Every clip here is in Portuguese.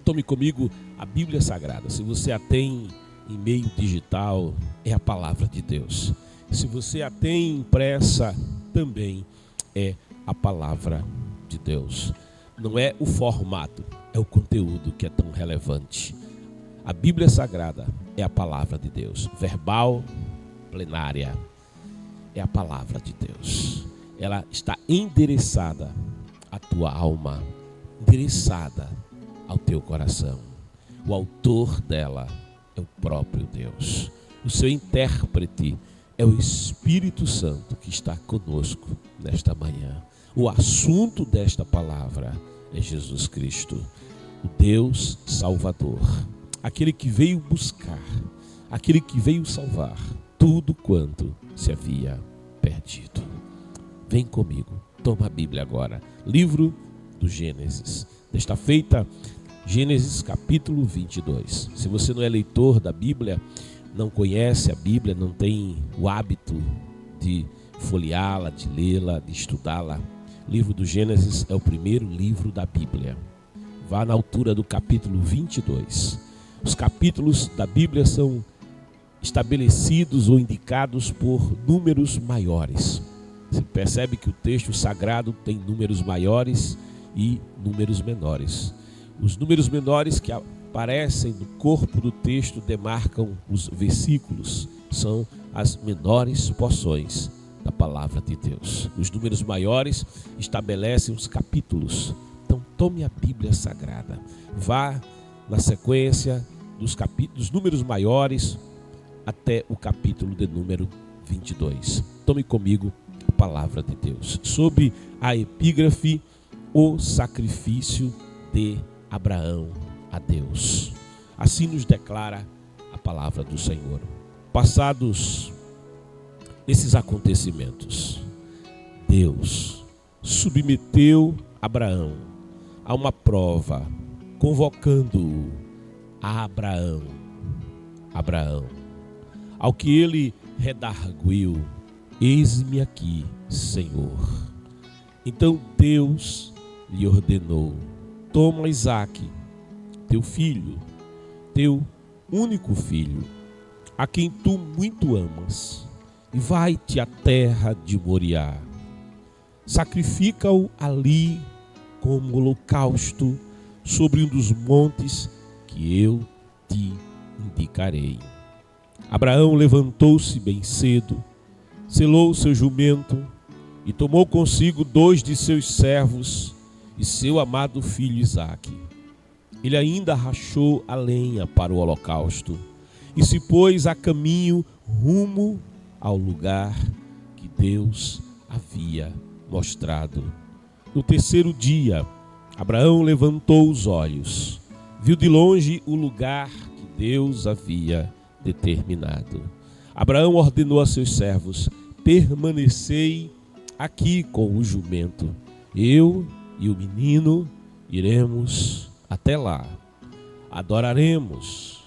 Tome comigo a Bíblia Sagrada. Se você a tem em meio digital, é a palavra de Deus. Se você a tem impressa, também é a palavra de Deus. Não é o formato, é o conteúdo que é tão relevante. A Bíblia Sagrada é a palavra de Deus. Verbal, plenária, é a palavra de Deus. Ela está endereçada à tua alma, endereçada ao teu coração. O autor dela é o próprio Deus. O seu intérprete é o Espírito Santo que está conosco nesta manhã. O assunto desta palavra é Jesus Cristo, o Deus Salvador, aquele que veio buscar, aquele que veio salvar tudo quanto se havia perdido. Vem comigo, toma a Bíblia agora, livro do Gênesis, desta feita, Gênesis capítulo 22. Se você não é leitor da Bíblia, não conhece a Bíblia, não tem o hábito de folheá-la, de lê-la, de estudá-la, livro do Gênesis é o primeiro livro da Bíblia. Vá na altura do capítulo 22. Os capítulos da Bíblia são estabelecidos ou indicados por números maiores. Você percebe que o texto sagrado tem números maiores e números menores. Os números menores que aparecem no corpo do texto demarcam os versículos, são as menores porções da palavra de Deus. Os números maiores estabelecem os capítulos. Então tome a Bíblia Sagrada, vá na sequência dos números maiores até o capítulo de número 22. Tome comigo a palavra de Deus, sob a epígrafe O Sacrifício de Abraão a Deus. Assim nos declara a palavra do Senhor. Passados esses acontecimentos, Deus submeteu Abraão a uma prova, convocando-o a Abraão, ao que ele redarguiu: eis-me aqui, Senhor. Então Deus lhe ordenou: toma Isaque, teu filho, teu único filho, a quem tu muito amas, e vai-te à terra de Moriá. Sacrifica-o ali como holocausto sobre um dos montes que eu te indicarei. Abraão levantou-se bem cedo, selou seu jumento e tomou consigo 2 de seus servos e seu amado filho Isaque. Ele ainda rachou a lenha para o holocausto e se pôs a caminho rumo ao lugar que Deus havia mostrado. No terceiro dia, Abraão levantou os olhos, viu de longe o lugar que Deus havia determinado. Abraão ordenou a seus servos: permanecei aqui com o jumento. Eu e o menino iremos até lá, adoraremos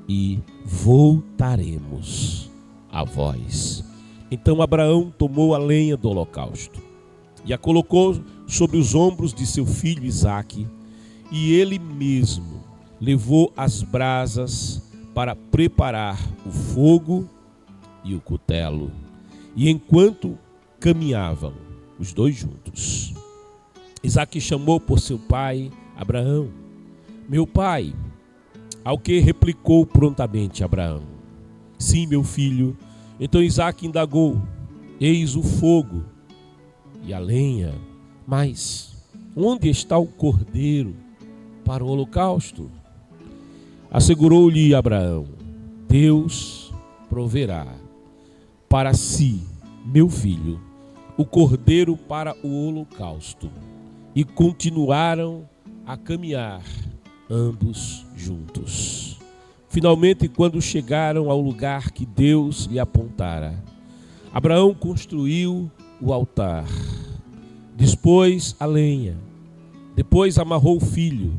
e voltaremos a vós. Então Abraão tomou a lenha do holocausto e a colocou sobre os ombros de seu filho Isaque, e ele mesmo levou as brasas para preparar o fogo e o cutelo. E enquanto caminhavam os dois juntos, Isaque chamou por seu pai Abraão: meu pai. Ao que replicou prontamente Abraão: sim, meu filho. Então Isaque indagou: eis o fogo e a lenha, mas onde está o cordeiro para o holocausto? Assegurou-lhe Abraão: Deus proverá para si, meu filho, o cordeiro para o holocausto. E continuaram a caminhar ambos juntos. Finalmente, quando chegaram ao lugar que Deus lhe apontara, Abraão construiu o altar, dispôs a lenha, depois amarrou o filho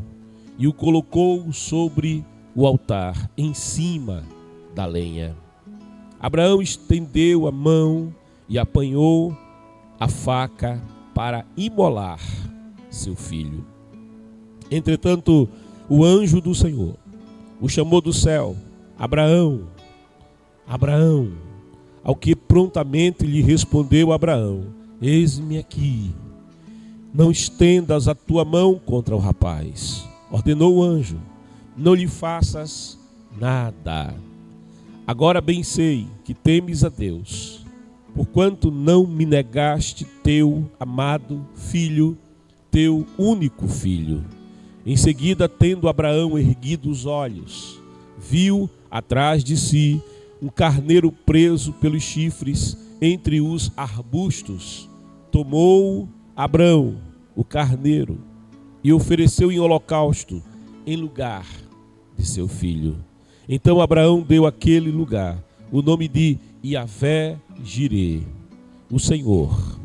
e o colocou sobre o altar, em cima da lenha. Abraão estendeu a mão e apanhou a faca para imolar seu filho. Entretanto, o anjo do Senhor o chamou do céu: Abraão, Abraão. Ao que prontamente lhe respondeu Abraão: eis-me aqui. Não estendas a tua mão contra o rapaz. Ordenou o anjo: não lhe faças nada. Agora bem sei que temes a Deus, porquanto não me negaste teu amado filho, teu único filho. Em seguida, tendo Abraão erguido os olhos, viu atrás de si um carneiro preso pelos chifres entre os arbustos. Tomou Abraão o carneiro e ofereceu em holocausto em lugar de seu filho. Então Abraão deu àquele lugar o nome de Yahvé-Jireh, o Senhor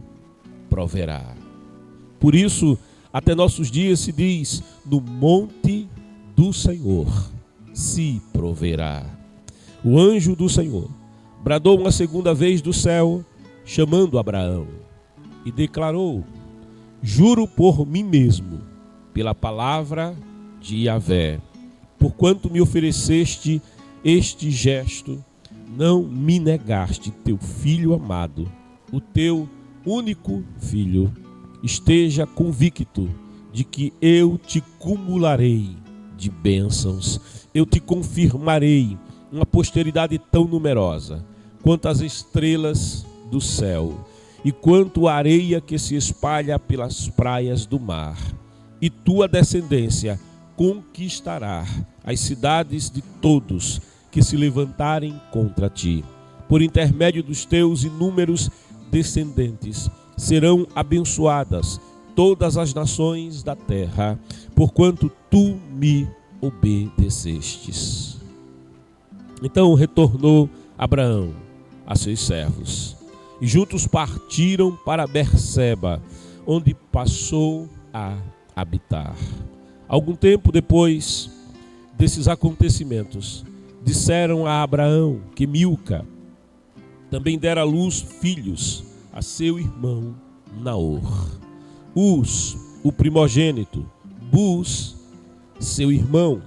proverá. Por isso, até nossos dias se diz: no monte do Senhor se proverá. O anjo do Senhor bradou uma segunda vez do céu, chamando Abraão, e declarou: juro por mim mesmo, pela palavra de Yahvé, porquanto me ofereceste este gesto, não me negaste teu filho amado, o teu único filho. Esteja convicto de que eu te cumularei de bênçãos, eu te confirmarei uma posteridade tão numerosa quanto as estrelas do céu e quanto a areia que se espalha pelas praias do mar. E tua descendência conquistará as cidades de todos que se levantarem contra ti. Por intermédio dos teus inúmeros descendentes serão abençoadas todas as nações da terra, porquanto tu me obedecestes. Então retornou Abraão a seus servos, e juntos partiram para Berseba, onde passou a habitar. Algum tempo depois desses acontecimentos, disseram a Abraão que Milca também dera à luz filhos a seu irmão Naor. Uz, o primogênito; Buz, seu irmão;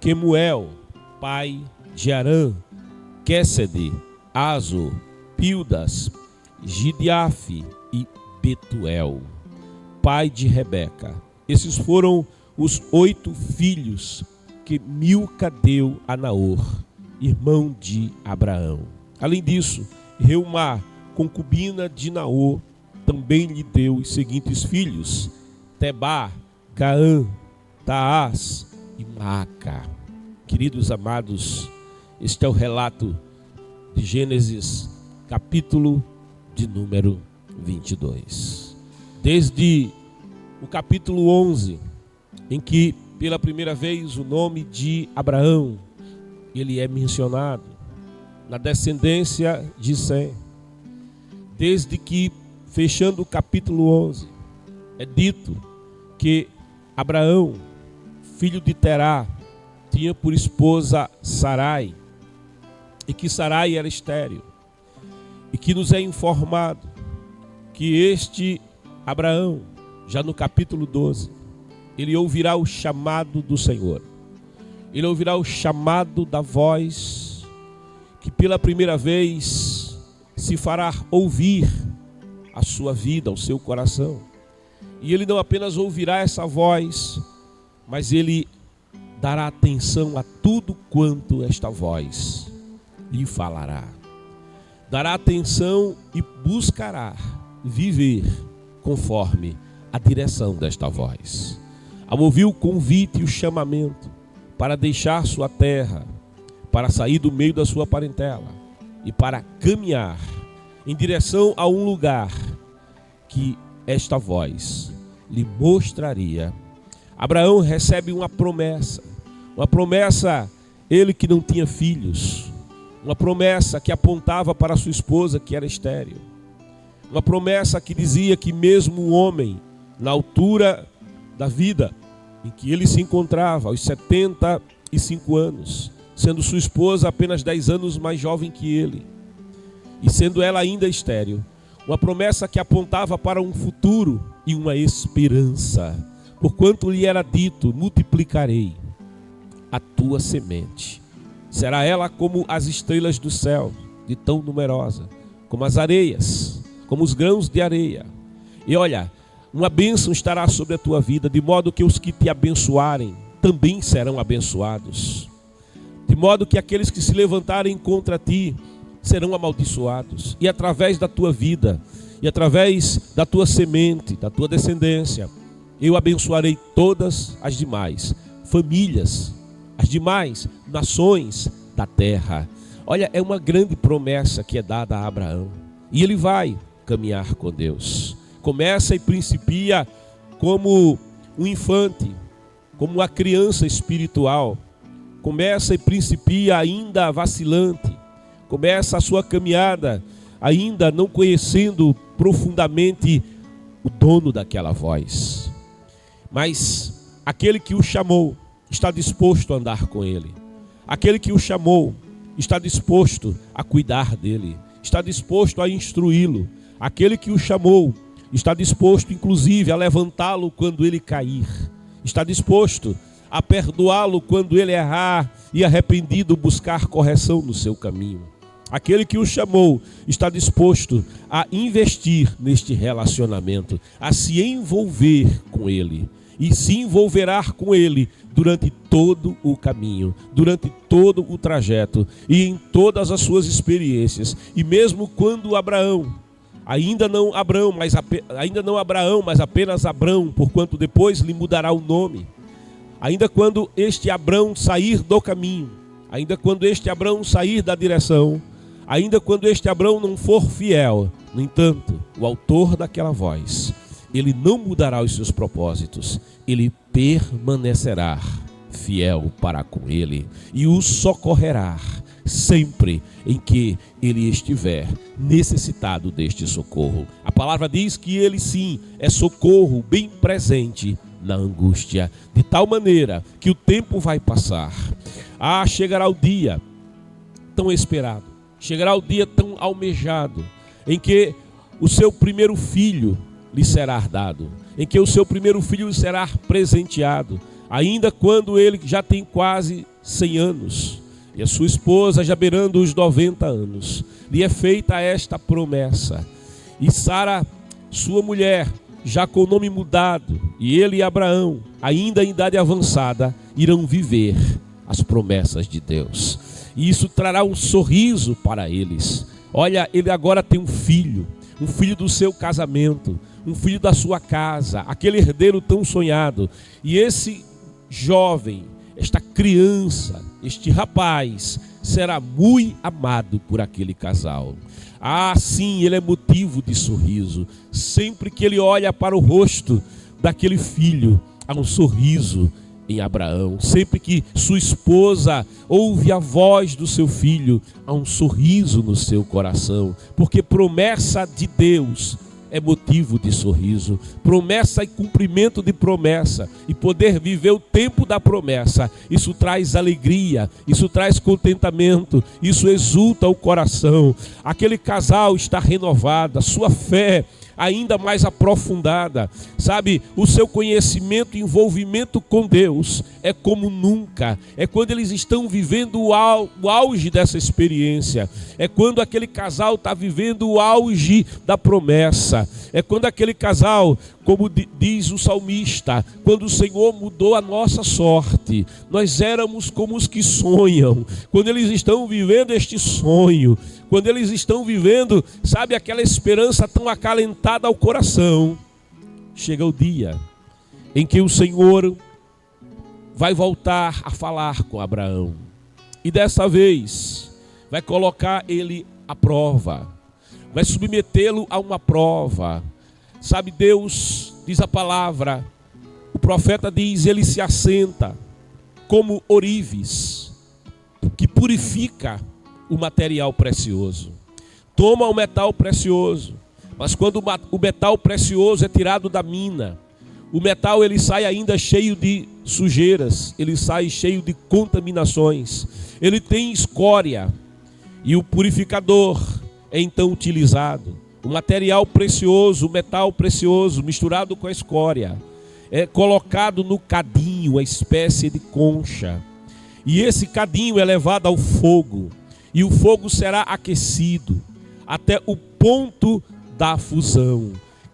Quemuel, pai de Arã; Quésede, Azo, Pildas, Gideafe e Betuel, pai de Rebeca. Esses foram os 8 filhos que Milca deu a Naor, irmão de Abraão. Além disso, Reumá, concubina de Naor, também lhe deu os seguintes filhos: Tebá, Gaã, Taás e Maaca. Queridos amados, este é o relato de Gênesis, capítulo de número 22. Desde o capítulo 11, em que pela primeira vez o nome de Abraão ele é mencionado na descendência de Sem. Desde que, fechando o capítulo 11, é dito que Abraão, filho de Terá, tinha por esposa Sarai, e que Sarai era estéril, e que nos é informado que este Abraão, já no capítulo 12, ele ouvirá o chamado do Senhor, ele ouvirá o chamado da voz, que pela primeira vez se fará ouvir a sua vida, ao seu coração. E ele não apenas ouvirá essa voz, mas ele dará atenção a tudo quanto esta voz lhe falará. Dará atenção e buscará viver conforme a direção desta voz. Ao ouvir o convite e o chamamento para deixar sua terra, para sair do meio da sua parentela e para caminhar em direção a um lugar que esta voz lhe mostraria, Abraão recebe uma promessa, ele que não tinha filhos, uma promessa que apontava para sua esposa que era estéril, uma promessa que dizia que mesmo um homem, na altura da vida em que ele se encontrava, aos 75 anos, sendo sua esposa apenas 10 anos mais jovem que ele, e sendo ela ainda estéril, uma promessa que apontava para um futuro e uma esperança, porquanto lhe era dito: multiplicarei a tua semente. Será ela como as estrelas do céu, de tão numerosa, como as areias, como os grãos de areia. E olha, uma bênção estará sobre a tua vida, de modo que os que te abençoarem também serão abençoados. De modo que aqueles que se levantarem contra ti serão amaldiçoados. E através da tua vida, e através da tua semente, da tua descendência, eu abençoarei todas as demais famílias, as demais nações da terra. Olha, é uma grande promessa que é dada a Abraão. E ele vai caminhar com Deus. Começa e principia como um infante, como uma criança espiritual. Começa e principia ainda vacilante. Começa a sua caminhada ainda não conhecendo profundamente o dono daquela voz. Mas aquele que o chamou está disposto a andar com ele. Aquele que o chamou está disposto a cuidar dele. Está disposto a instruí-lo. Aquele que o chamou está disposto, inclusive, a levantá-lo quando ele cair. Está disposto a perdoá-lo quando ele errar e, arrependido, buscar correção no seu caminho. Aquele que o chamou está disposto a investir neste relacionamento, a se envolver com ele. E se envolverá com ele durante todo o caminho, durante todo o trajeto e em todas as suas experiências. E mesmo quando Abraão, ainda não Abraão, mas apenas Abrão, porquanto depois lhe mudará o nome. Ainda quando este Abrão sair do caminho, ainda quando este Abrão sair da direção, ainda quando este Abrão não for fiel, no entanto, o autor daquela voz, ele não mudará os seus propósitos, ele permanecerá fiel para com ele e o socorrerá sempre em que ele estiver necessitado deste socorro. A palavra diz que ele sim é socorro bem presente na angústia, de tal maneira que o tempo vai passar. Chegará o dia tão esperado, chegará o dia tão almejado, em que o seu primeiro filho lhe será dado, em que o seu primeiro filho lhe será presenteado, ainda quando ele já tem quase 100 anos, e a sua esposa já beirando os 90 anos, lhe é feita esta promessa. E Sara, sua mulher, já com o nome mudado, e ele e Abraão, ainda em idade avançada, irão viver as promessas de Deus. E isso trará um sorriso para eles. Olha, ele agora tem um filho do seu casamento, um filho da sua casa, aquele herdeiro tão sonhado. E esse jovem, esta criança, este rapaz, será muito amado por aquele casal. Sim, ele é motivo de sorriso. Sempre que ele olha para o rosto daquele filho, há um sorriso em Abraão. Sempre que sua esposa ouve a voz do seu filho, há um sorriso no seu coração. Porque promessa de Deus é motivo de sorriso. Promessa e cumprimento de promessa, e poder viver o tempo da promessa, isso traz alegria, isso traz contentamento, isso exulta o coração. Aquele casal está renovado, a sua fé ainda mais aprofundada, sabe? O seu conhecimento e envolvimento com Deus é como nunca. É quando eles estão vivendo o auge dessa experiência. É quando aquele casal está vivendo o auge da promessa. É quando aquele casal, como diz o salmista, quando o Senhor mudou a nossa sorte, nós éramos como os que sonham. Quando eles estão vivendo este sonho, quando eles estão vivendo, sabe, aquela esperança tão acalentada ao coração, chega o dia em que o Senhor vai voltar a falar com Abraão. E dessa vez vai colocar ele à prova, vai submetê-lo a uma prova. Sabe, Deus, diz a palavra, o profeta diz, ele se assenta como ourives, que purifica o material precioso. Toma o metal precioso, mas quando o metal precioso é tirado da mina, o metal ele sai ainda cheio de sujeiras, ele sai cheio de contaminações, ele tem escória, e o purificador é então utilizado. O material precioso, o metal precioso misturado com a escória, é colocado no cadinho, uma espécie de concha. E esse cadinho é levado ao fogo, e o fogo será aquecido até o ponto da fusão.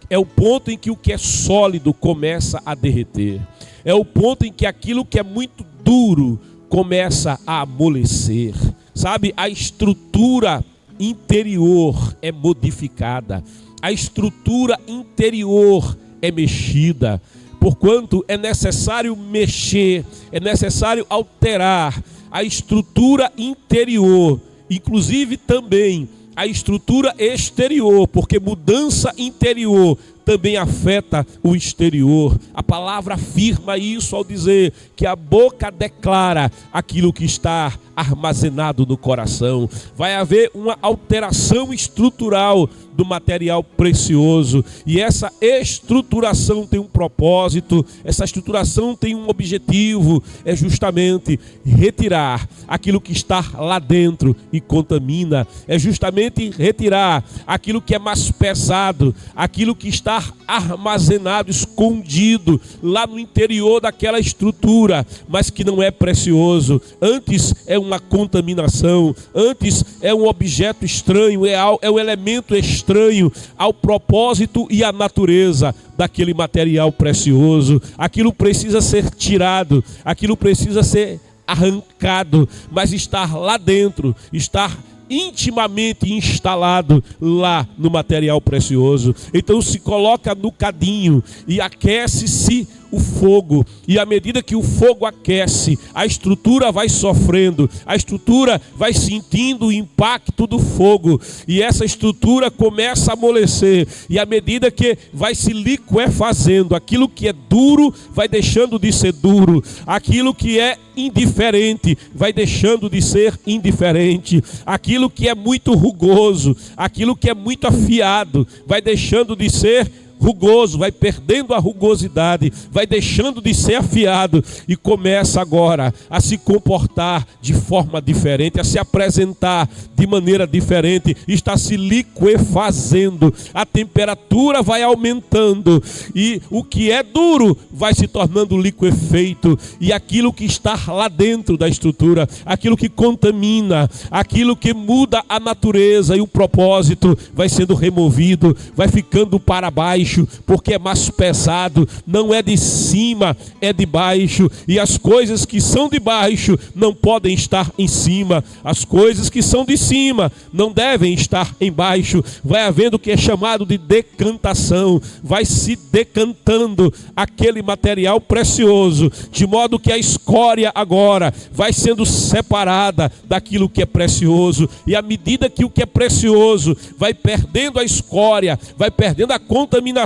É o ponto em que o que é sólido começa a derreter. É o ponto em que aquilo que é muito duro começa a amolecer. Sabe, a estrutura interior é modificada. A estrutura interior é mexida. Porquanto é necessário mexer, é necessário alterar a estrutura interior, inclusive também a estrutura exterior, porque mudança interior também afeta o exterior. A palavra afirma isso ao dizer que a boca declara aquilo que está armazenado no coração. Vai haver uma alteração estrutural do material precioso, e essa estruturação tem um propósito, essa estruturação tem um objetivo, é justamente retirar aquilo que está lá dentro e contamina, é justamente retirar aquilo que é mais pesado, aquilo que está armazenado, escondido lá no interior daquela estrutura, mas que não é precioso. Antes é uma contaminação, antes é um objeto estranho, é um elemento estranho ao propósito e à natureza daquele material precioso. Aquilo precisa ser tirado, aquilo precisa ser arrancado, mas estar lá dentro, estar intimamente instalado lá no material precioso. Então se coloca no cadinho e aquece-se o fogo, e à medida que o fogo aquece, a estrutura vai sofrendo, a estrutura vai sentindo o impacto do fogo, e essa estrutura começa a amolecer, e à medida que vai se liquefazendo, aquilo que é duro vai deixando de ser duro, aquilo que é indiferente vai deixando de ser indiferente, aquilo que é muito rugoso, aquilo que é muito afiado vai deixando de ser rugoso, vai perdendo a rugosidade, vai deixando de ser afiado e começa agora a se comportar de forma diferente, a se apresentar de maneira diferente, está se liquefazendo, a temperatura vai aumentando e o que é duro vai se tornando liquefeito, e aquilo que está lá dentro da estrutura, aquilo que contamina, aquilo que muda a natureza e o propósito vai sendo removido, vai ficando para baixo, porque é mais pesado, não é de cima, é de baixo, e as coisas que são de baixo não podem estar em cima, as coisas que são de cima não devem estar embaixo. Vai havendo o que é chamado de decantação, vai se decantando aquele material precioso, de modo que a escória agora vai sendo separada daquilo que é precioso, e à medida que o que é precioso vai perdendo a escória, vai perdendo a contaminação,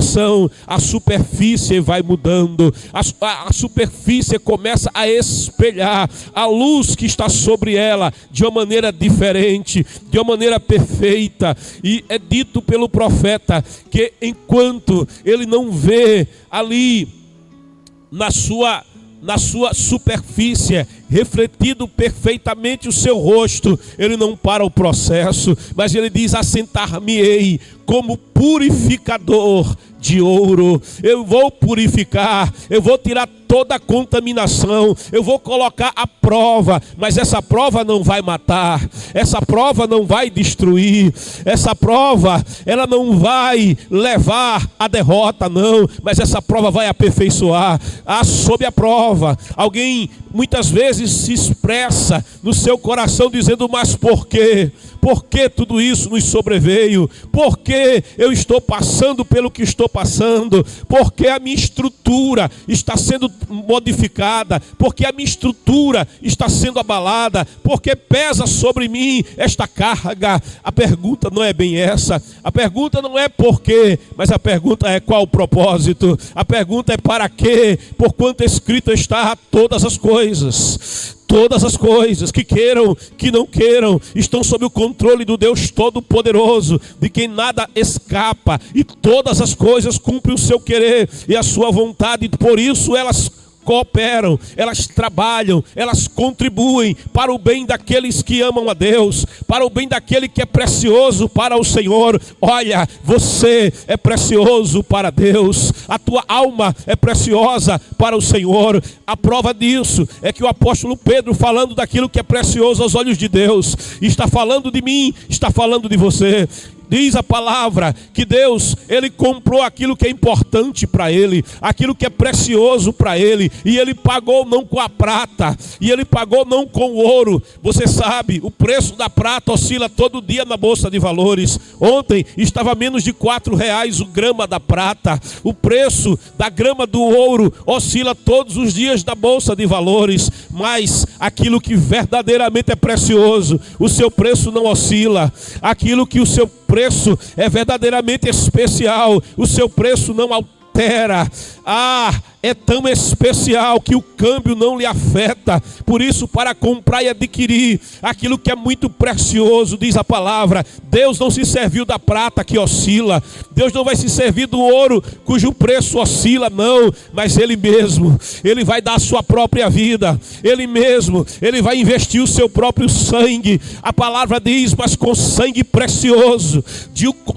a superfície vai mudando, a superfície começa a espelhar a luz que está sobre ela de uma maneira diferente, de uma maneira perfeita. E é dito pelo profeta que enquanto ele não vê ali na sua superfície refletido perfeitamente o seu rosto, ele não para o processo, mas ele diz: assentar-me-ei como purificador de ouro. Eu vou purificar, eu vou tirar toda a contaminação, eu vou colocar a prova, mas essa prova não vai matar, essa prova não vai destruir, essa prova ela não vai levar à derrota, não, mas essa prova vai aperfeiçoar. Sob a prova, alguém muitas vezes se expressa no seu coração dizendo: mas por quê? Por que tudo isso nos sobreveio? Por que eu estou passando pelo que estou passando? Por que a minha estrutura está sendo modificada? Por que a minha estrutura está sendo abalada? Por que pesa sobre mim esta carga? A pergunta não é bem essa. A pergunta não é por quê, mas a pergunta é qual o propósito. A pergunta é para quê? Porquanto escrito está: todas as coisas, que queiram, que não queiram, estão sob o controle do Deus Todo-Poderoso, de quem nada escapa, e todas as coisas cumprem o seu querer e a sua vontade, por isso elas cooperam, elas trabalham, elas contribuem para o bem daqueles que amam a Deus, para o bem daquele que é precioso para o Senhor. Olha, você é precioso para Deus, a tua alma é preciosa para o Senhor. A prova disso é que o apóstolo Pedro, falando daquilo que é precioso aos olhos de Deus, está falando de mim, está falando de você. Diz a palavra que Deus, Ele comprou aquilo que é importante para Ele, aquilo que é precioso para Ele, e Ele pagou não com a prata, e Ele pagou não com o ouro. Você sabe, o preço da prata oscila todo dia na Bolsa de Valores. Ontem estava menos de R$4 o grama da prata. O preço da grama do ouro oscila todos os dias na Bolsa de Valores, mas aquilo que verdadeiramente é precioso, o seu preço não oscila. Aquilo que o seu preço é verdadeiramente especial, o seu preço não altera. É tão especial que o câmbio não lhe afeta. Por isso, para comprar e adquirir aquilo que é muito precioso, diz a palavra, Deus não se serviu da prata que oscila, Deus não vai se servir do ouro cujo preço oscila, não, mas Ele mesmo, Ele vai dar a sua própria vida, Ele mesmo, Ele vai investir o seu próprio sangue. A palavra diz, mas com sangue precioso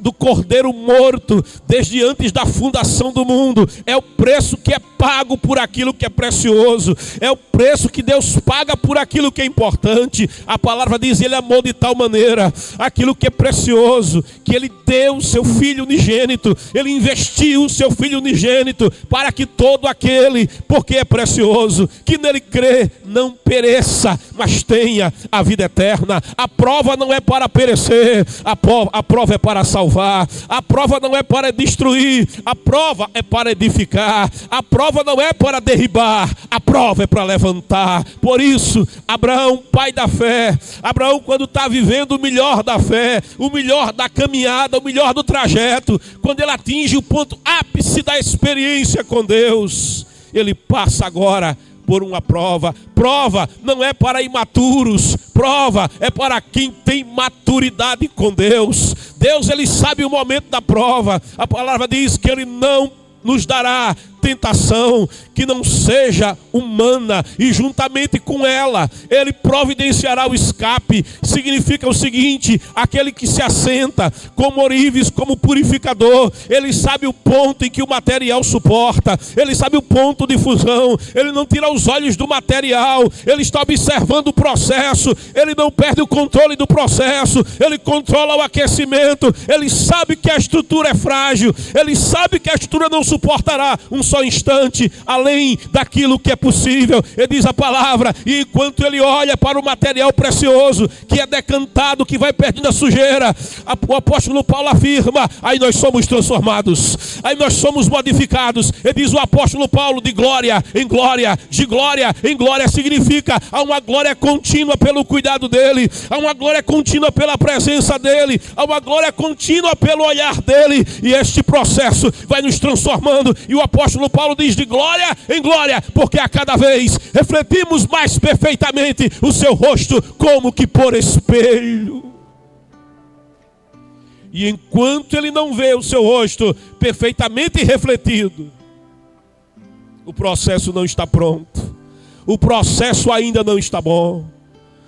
do cordeiro morto desde antes da fundação do mundo. É o preço que é pago por aquilo que é precioso, é o preço que Deus paga por aquilo que é importante. A palavra diz, Ele amou de tal maneira aquilo que é precioso, que Ele deu o seu Filho unigênito, Ele investiu o seu Filho unigênito, para que todo aquele, porque é precioso, que nele crê, não pereça, mas tenha a vida eterna. A prova não é para perecer, a prova é para salvar, a prova não é para destruir, a prova é para edificar, a prova não é para derribar, a prova é para levantar. Por isso, Abraão, pai da fé, Abraão, quando está vivendo o melhor da fé, o melhor da caminhada, o melhor do trajeto, quando ele atinge o ponto ápice da experiência com Deus, ele passa agora por uma prova. Prova não é para imaturos, prova é para quem tem maturidade com Deus. Deus, Ele sabe o momento da prova. A palavra diz que Ele não nos dará tentação que não seja humana, e juntamente com ela Ele providenciará o escape. Significa o seguinte: aquele que se assenta como ourives, como purificador, ele sabe o ponto em que o material suporta, ele sabe o ponto de fusão, ele não tira os olhos do material, ele está observando o processo, ele não perde o controle do processo, ele controla o aquecimento, ele sabe que a estrutura é frágil, ele sabe que a estrutura não suportará um só instante além daquilo que é possível. Ele diz a palavra, e enquanto ele olha para o material precioso que é decantado, que vai perdendo a sujeira, o apóstolo Paulo afirma, aí nós somos transformados, aí nós somos modificados. Ele diz o apóstolo Paulo, de glória em glória, de glória em glória. Significa, há uma glória contínua pelo cuidado dele, há uma glória contínua pela presença dele, há uma glória contínua pelo olhar dele, e este processo vai nos transformando. E o apóstolo Paulo diz, de glória em glória, porque a cada vez refletimos mais perfeitamente o seu rosto, como que por espelho. E enquanto ele não vê o seu rosto perfeitamente refletido, o processo não está pronto, o processo ainda não está bom.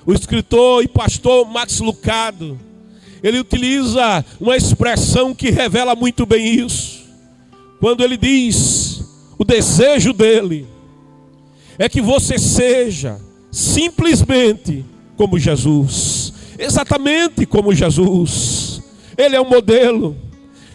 O escritor e pastor Max Lucado, ele utiliza uma expressão que revela muito bem isso, quando ele diz, o desejo dele é que você seja simplesmente como Jesus, exatamente como Jesus. Ele é o modelo,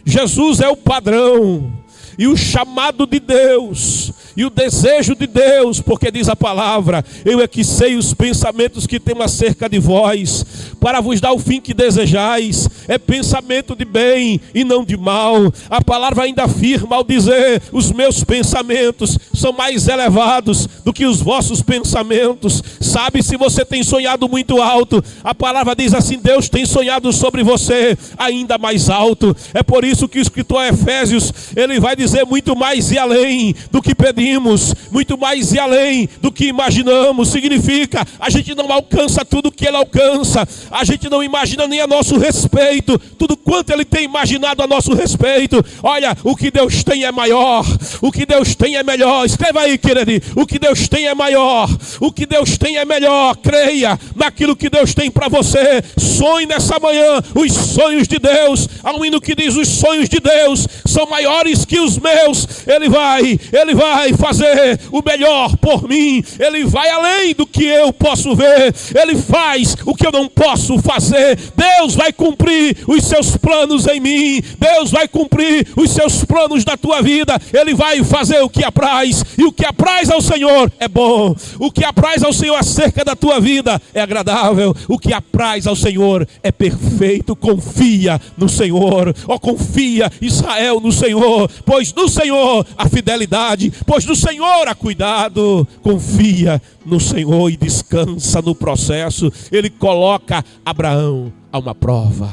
Jesus é o padrão, e o chamado de Deus, e o desejo de Deus, porque diz a palavra, eu é que sei os pensamentos que tenho acerca de vós, para vos dar o fim que desejais, é pensamento de bem e não de mal. A palavra ainda afirma ao dizer, os meus pensamentos são mais elevados do que os vossos pensamentos. Sabe, se você tem sonhado muito alto, a palavra diz assim, Deus tem sonhado sobre você ainda mais alto. É por isso que o escritor Efésios, ele vai dizer muito mais e além do que pedir pedimos, muito mais e além do que imaginamos. Significa, a gente não alcança tudo que Ele alcança, a gente não imagina nem a nosso respeito, tudo quanto Ele tem imaginado a nosso respeito. Olha, o que Deus tem é maior, o que Deus tem é melhor. Escreva aí, querido, o que Deus tem é maior, o que Deus tem é melhor. Creia naquilo que Deus tem para você. Sonhe nessa manhã os sonhos de Deus. Há um hino que diz: os sonhos de Deus são maiores que os meus. Ele vai fazer o melhor por mim. Ele vai além do que eu posso ver. Ele faz o que eu não posso fazer. Deus vai cumprir os seus planos em mim. Deus vai cumprir os seus planos da tua vida. Ele vai fazer o que apraz. E o que apraz ao Senhor é bom. O que apraz ao Senhor acerca da tua vida é agradável. O que apraz ao Senhor é perfeito. Confia no Senhor. Confia, Israel, no Senhor. Pois no Senhor a fidelidade, pois no Senhor há cuidado. Confia no Senhor e descansa no processo. Ele coloca Abraão a uma prova.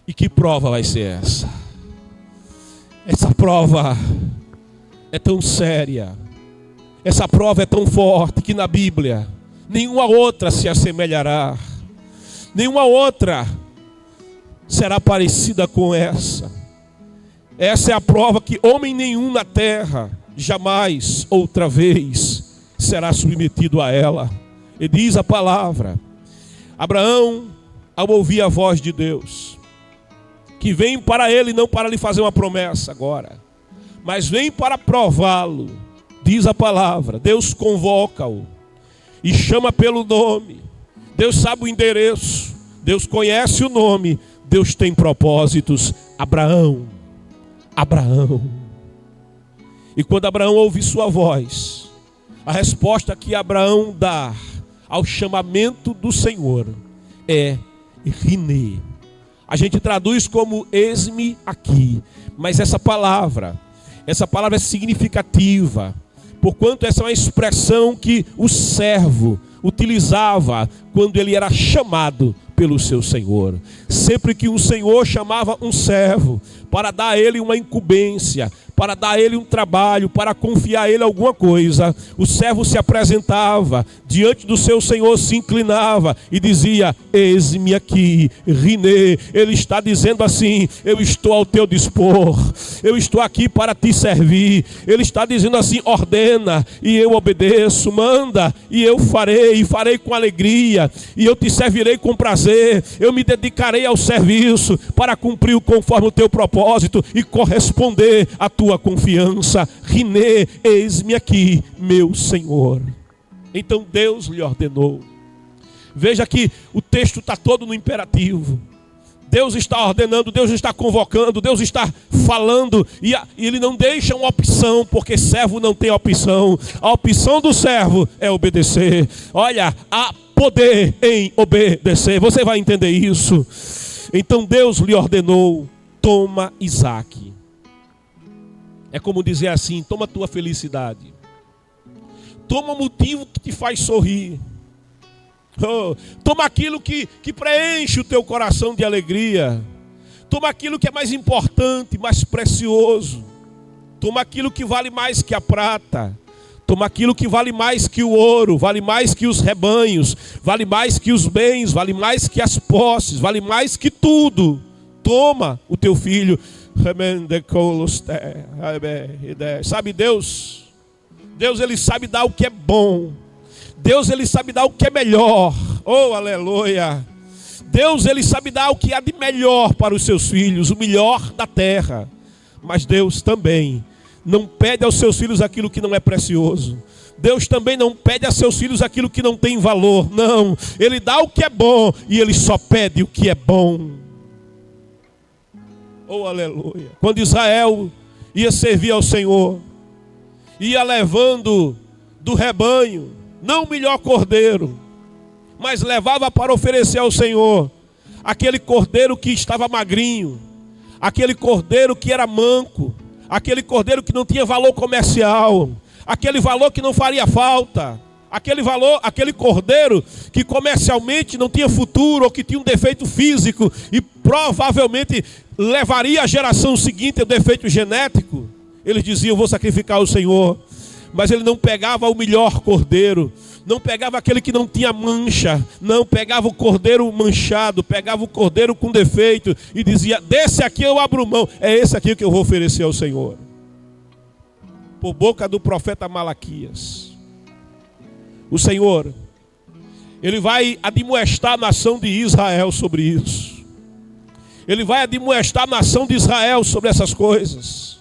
E que prova vai ser essa? Essa prova é tão séria, essa prova é tão forte que na Bíblia nenhuma outra se assemelhará, nenhuma outra será parecida com essa. Essa é a prova que homem nenhum na terra jamais outra vez será submetido a ela. E diz a palavra: Abraão, ao ouvir a voz de Deus, que vem para ele não para lhe fazer uma promessa agora, mas vem para prová-lo, diz a palavra, Deus convoca-o e chama pelo nome. Deus sabe o endereço, Deus conhece o nome, Deus tem propósitos. Abraão, Abraão. E quando Abraão ouve sua voz, a resposta que Abraão dá ao chamamento do Senhor é Rinê. A gente traduz como eis-me aqui, mas essa palavra é significativa, porquanto essa é uma expressão que o servo utilizava quando ele era chamado pelo seu Senhor. Sempre que um Senhor chamava um servo para dar a ele uma incumbência, para dar a ele um trabalho, para confiar a ele alguma coisa, o servo se apresentava diante do seu Senhor, se inclinava e dizia: eis-me aqui, Rinê. Ele está dizendo assim: eu estou ao teu dispor, eu estou aqui para te servir. Ele está dizendo assim: ordena e eu obedeço, manda e eu farei com alegria, e eu te servirei com prazer. Eu me dedicarei ao serviço para cumprir conforme o teu propósito e corresponder à tua confiança. Rinê, eis-me aqui, meu Senhor. Então Deus lhe ordenou. Veja que o texto está todo no imperativo. Deus está ordenando, Deus está convocando, Deus está falando, e ele não deixa uma opção, porque servo não tem opção. A opção do servo é obedecer. Olha, há poder em obedecer. Você vai entender isso. Então Deus lhe ordenou: toma Isaque. É como dizer assim: toma tua felicidade, toma o motivo que te faz sorrir, toma aquilo que preenche o teu coração de alegria, toma aquilo que é mais importante, mais precioso, toma aquilo que vale mais que a prata, toma aquilo que vale mais que o ouro, vale mais que os rebanhos, vale mais que os bens, vale mais que as posses, vale mais que tudo. Toma o teu filho. Sabe, Deus ele sabe dar o que é bom. Deus ele sabe dar o que é melhor. Oh, aleluia. Deus ele sabe dar o que há de melhor para os seus filhos, o melhor da terra. Mas Deus também não pede aos seus filhos aquilo que não é precioso. Deus também não pede a seus filhos aquilo que não tem valor. Não, Ele dá o que é bom e Ele só pede o que é bom. Oh, aleluia. Quando Israel ia servir ao Senhor, ia levando do rebanho, não o melhor cordeiro, mas levava para oferecer ao Senhor aquele cordeiro que estava magrinho, aquele cordeiro que era manco, aquele cordeiro que não tinha valor comercial, aquele valor que não faria falta, aquele cordeiro que comercialmente não tinha futuro, ou que tinha um defeito físico e provavelmente levaria a geração seguinte ao defeito genético. eles diziam: vou sacrificar ao Senhor. Mas ele não pegava o melhor cordeiro, não pegava aquele que não tinha mancha, não pegava o cordeiro manchado, pegava o cordeiro com defeito e dizia: desse aqui eu abro mão, é esse aqui que eu vou oferecer ao Senhor. Por boca do profeta Malaquias, o Senhor, Ele vai admoestar a nação de Israel sobre isso. Ele vai admoestar a nação de Israel sobre essas coisas.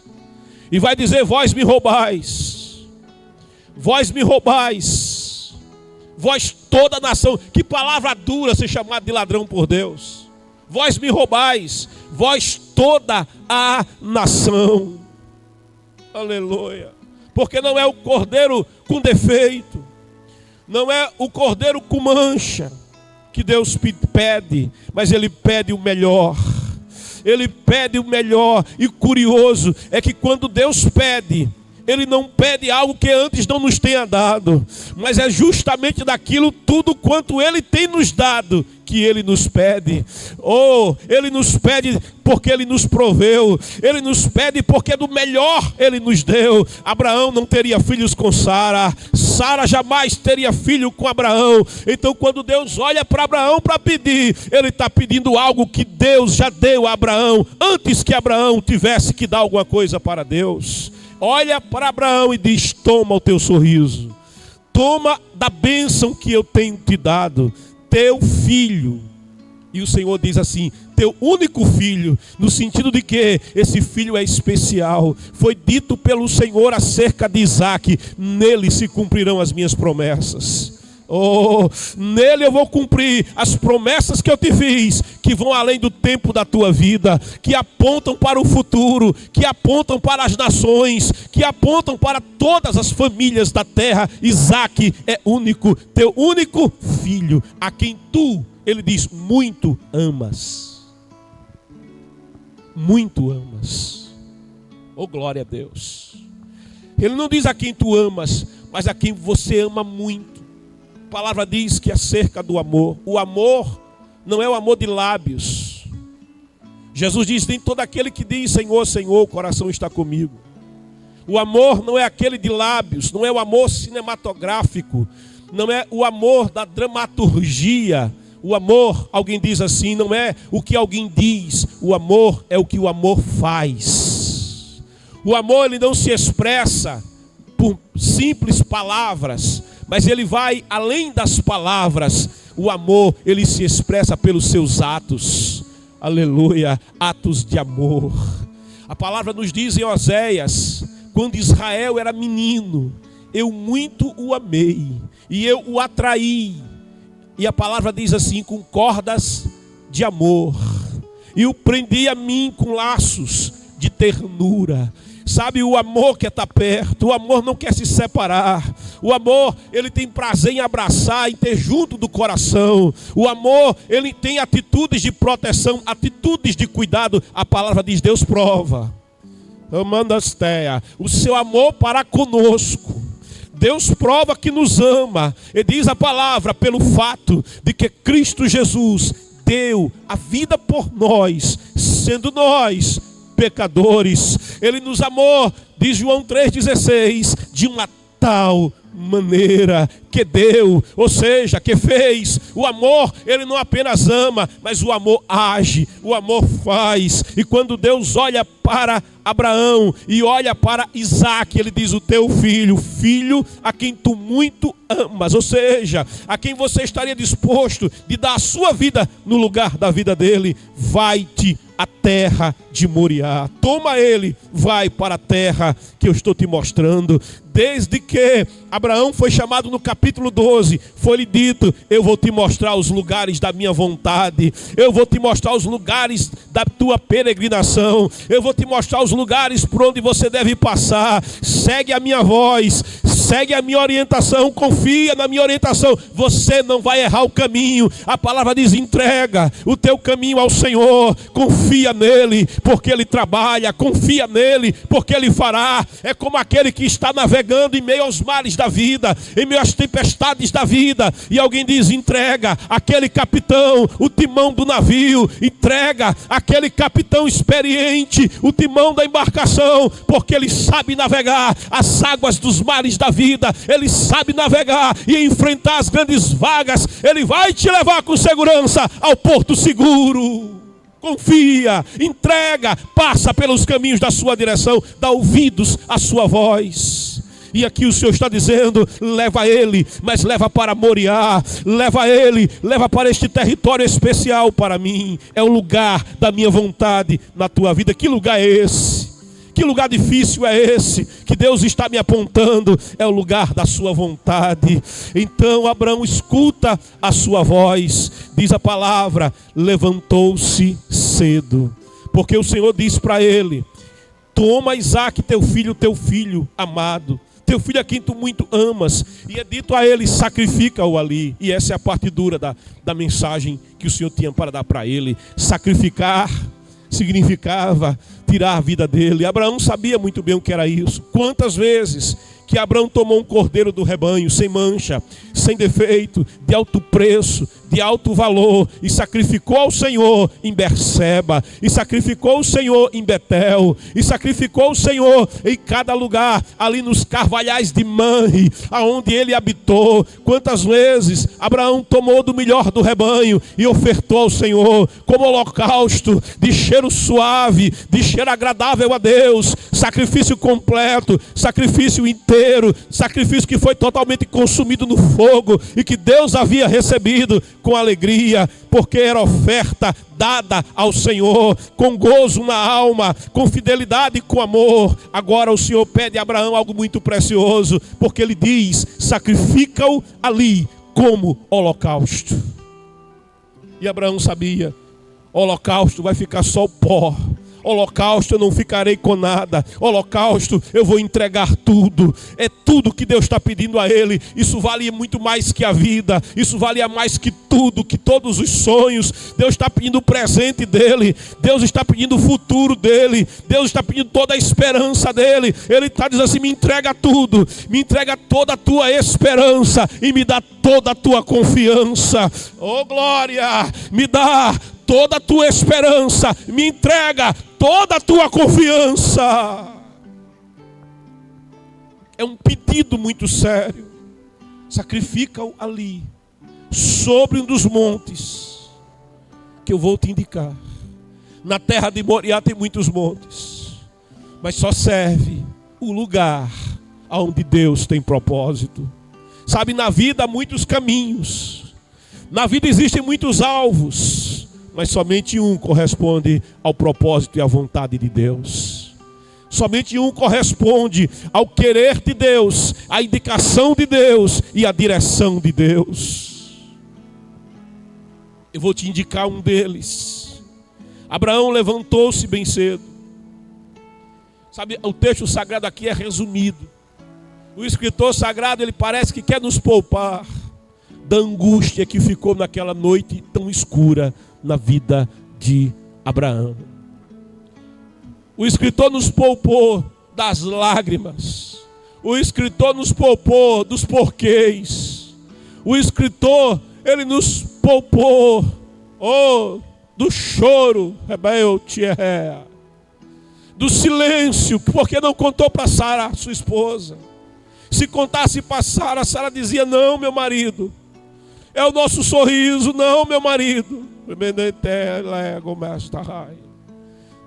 E vai dizer: vós me roubais. Vós me roubais. Vós toda a nação. Que palavra dura ser chamado de ladrão por Deus. Vós me roubais. Vós toda a nação. Aleluia. Porque não é o cordeiro com defeito, não é o cordeiro com mancha que Deus pede, mas Ele pede o melhor. Ele pede o melhor. E curioso é que quando Deus pede, Ele não pede algo que antes não nos tenha dado, mas é justamente daquilo tudo quanto Ele tem nos dado que Ele nos pede. Ele nos pede porque Ele nos proveu. Ele nos pede porque do melhor Ele nos deu. Abraão não teria filhos com Sara. Sara jamais teria filho com Abraão. Então quando Deus olha para Abraão para pedir, Ele está pedindo algo que Deus já deu a Abraão, antes que Abraão tivesse que dar alguma coisa para Deus. Olha para Abraão e diz: toma o teu sorriso, toma da bênção que eu tenho te dado, teu filho. E o Senhor diz assim: teu único filho, no sentido de que esse filho é especial. Foi dito pelo Senhor acerca de Isaque: nele se cumprirão as minhas promessas. Nele eu vou cumprir as promessas que eu te fiz, que vão além do tempo da tua vida, que apontam para o futuro, que apontam para as nações, que apontam para todas as famílias da terra. Isaque é único, teu único filho, a quem tu, ele diz, muito amas. Muito amas. Glória a Deus. Ele não diz a quem tu amas, mas a quem você ama muito. A palavra diz que acerca do amor, o amor não é o amor de lábios. Jesus diz: nem todo aquele que diz Senhor, Senhor, o coração está comigo. O amor não é aquele de lábios, não é o amor cinematográfico, não é o amor da dramaturgia. O amor, alguém diz assim, não é o que alguém diz, o amor é o que o amor faz. O amor, ele não se expressa por simples palavras, mas ele vai além das palavras. O amor, ele se expressa pelos seus atos. Aleluia, atos de amor. A palavra nos diz em Oséias: quando Israel era menino, eu muito o amei e eu o atraí. E a palavra diz assim: com cordas de amor, e o prendi a mim com laços de ternura. Sabe, o amor quer estar perto, o amor não quer se separar. O amor, ele tem prazer em abraçar, em ter junto do coração. O amor, ele tem atitudes de proteção, atitudes de cuidado. A palavra diz: Deus prova o seu amor para conosco. Deus prova que nos ama. E diz a palavra, pelo fato de que Cristo Jesus deu a vida por nós, sendo nós pecadores. Ele nos amou, diz João 3,16, de uma tal maneira que deu, ou seja, que fez. O amor, ele não apenas ama, mas o amor age, o amor faz. E quando Deus olha para Abraão e olha para Isaque, ele diz: o teu filho, filho a quem tu muito amas, ou seja, a quem você estaria disposto de dar a sua vida no lugar da vida dele. Vai-te à terra de Moriá, toma ele, vai para a terra que eu estou te mostrando. Desde que Abraão foi chamado no capítulo 12, foi-lhe dito: eu vou te mostrar os lugares da minha vontade, eu vou te mostrar os lugares da tua peregrinação, eu vou te mostrar os lugares por onde você deve passar. Segue a minha voz, segue a minha orientação, confia na minha orientação, você não vai errar o caminho. A palavra diz: entrega o teu caminho ao Senhor, confia nele, porque ele trabalha, confia nele, porque ele fará. É como aquele que está navegando em meio aos mares da vida, em meio às tempestades da vida, e alguém diz: entrega aquele capitão o timão do navio, entrega aquele capitão experiente o timão da embarcação, porque ele sabe navegar as águas dos mares da vida, ele sabe navegar e enfrentar as grandes vagas. Ele vai te levar com segurança ao porto seguro. Confia, entrega, passa pelos caminhos da sua direção, dá ouvidos à sua voz. E aqui o Senhor está dizendo: leva ele, mas leva para Moriá, leva ele, leva para este território especial para mim. É o lugar da minha vontade na tua vida. Que lugar é esse? Que lugar difícil é esse que Deus está me apontando? É o lugar da sua vontade. Então Abraão escuta a sua voz. Diz a palavra: levantou-se cedo, porque o Senhor diz para ele: toma Isaque teu filho amado, teu filho a quem tu muito amas. E é dito a ele: sacrifica-o ali. E essa é a parte dura da mensagem que o Senhor tinha para dar para ele. Sacrificar significava tirar a vida dele. Abraão sabia muito bem o que era isso. Quantas vezes que Abraão tomou um cordeiro do rebanho, sem mancha, sem defeito, de alto preço, de alto valor, e sacrificou ao Senhor em Berseba, e sacrificou o Senhor em Betel, e sacrificou o Senhor em cada lugar, ali nos carvalhais de Manre, aonde ele habitou. Quantas vezes Abraão tomou do melhor do rebanho e ofertou ao Senhor como holocausto, de cheiro suave, de cheiro agradável a Deus, sacrifício completo, sacrifício inteiro, sacrifício que foi totalmente consumido no fogo e que Deus havia recebido com alegria, porque era oferta dada ao Senhor, com gozo na alma, com fidelidade e com amor. Agora o Senhor pede a Abraão algo muito precioso, porque ele diz: sacrifica-o ali como holocausto. E Abraão sabia: holocausto vai ficar só o pó. Holocausto eu não ficarei com nada. Holocausto eu vou entregar tudo. É tudo que Deus está pedindo a ele. Isso valia muito mais que a vida. Isso valia mais que tudo, que todos os sonhos. Deus está pedindo o presente dele. Deus está pedindo o futuro dele. Deus está pedindo toda a esperança dele. Ele está dizendo assim: me entrega tudo. Me entrega toda a tua esperança e me dá toda a tua confiança. Oh glória! Me dá toda a tua esperança, me entrega toda a tua confiança. É um pedido muito sério. Sacrifica-o ali, sobre um dos montes que eu vou te indicar. Na terra de Moriá tem muitos montes, mas só serve o lugar onde Deus tem propósito. Sabe, na vida há muitos caminhos, na vida existem muitos alvos, mas somente um corresponde ao propósito e à vontade de Deus. Somente um corresponde ao querer de Deus, à indicação de Deus e à direção de Deus. Eu vou te indicar um deles. Abraão levantou-se bem cedo. Sabe, o texto sagrado aqui é resumido. O escritor sagrado, ele parece que quer nos poupar da angústia que ficou naquela noite tão escura na vida de Abraão. O escritor nos poupou das lágrimas. O escritor nos poupou dos porquês. O escritor, ele nos poupou do choro, do silêncio, porque não contou para Sara, sua esposa. Se contasse para Sara, Sara dizia: não, meu marido, é o nosso sorriso. Não, meu marido,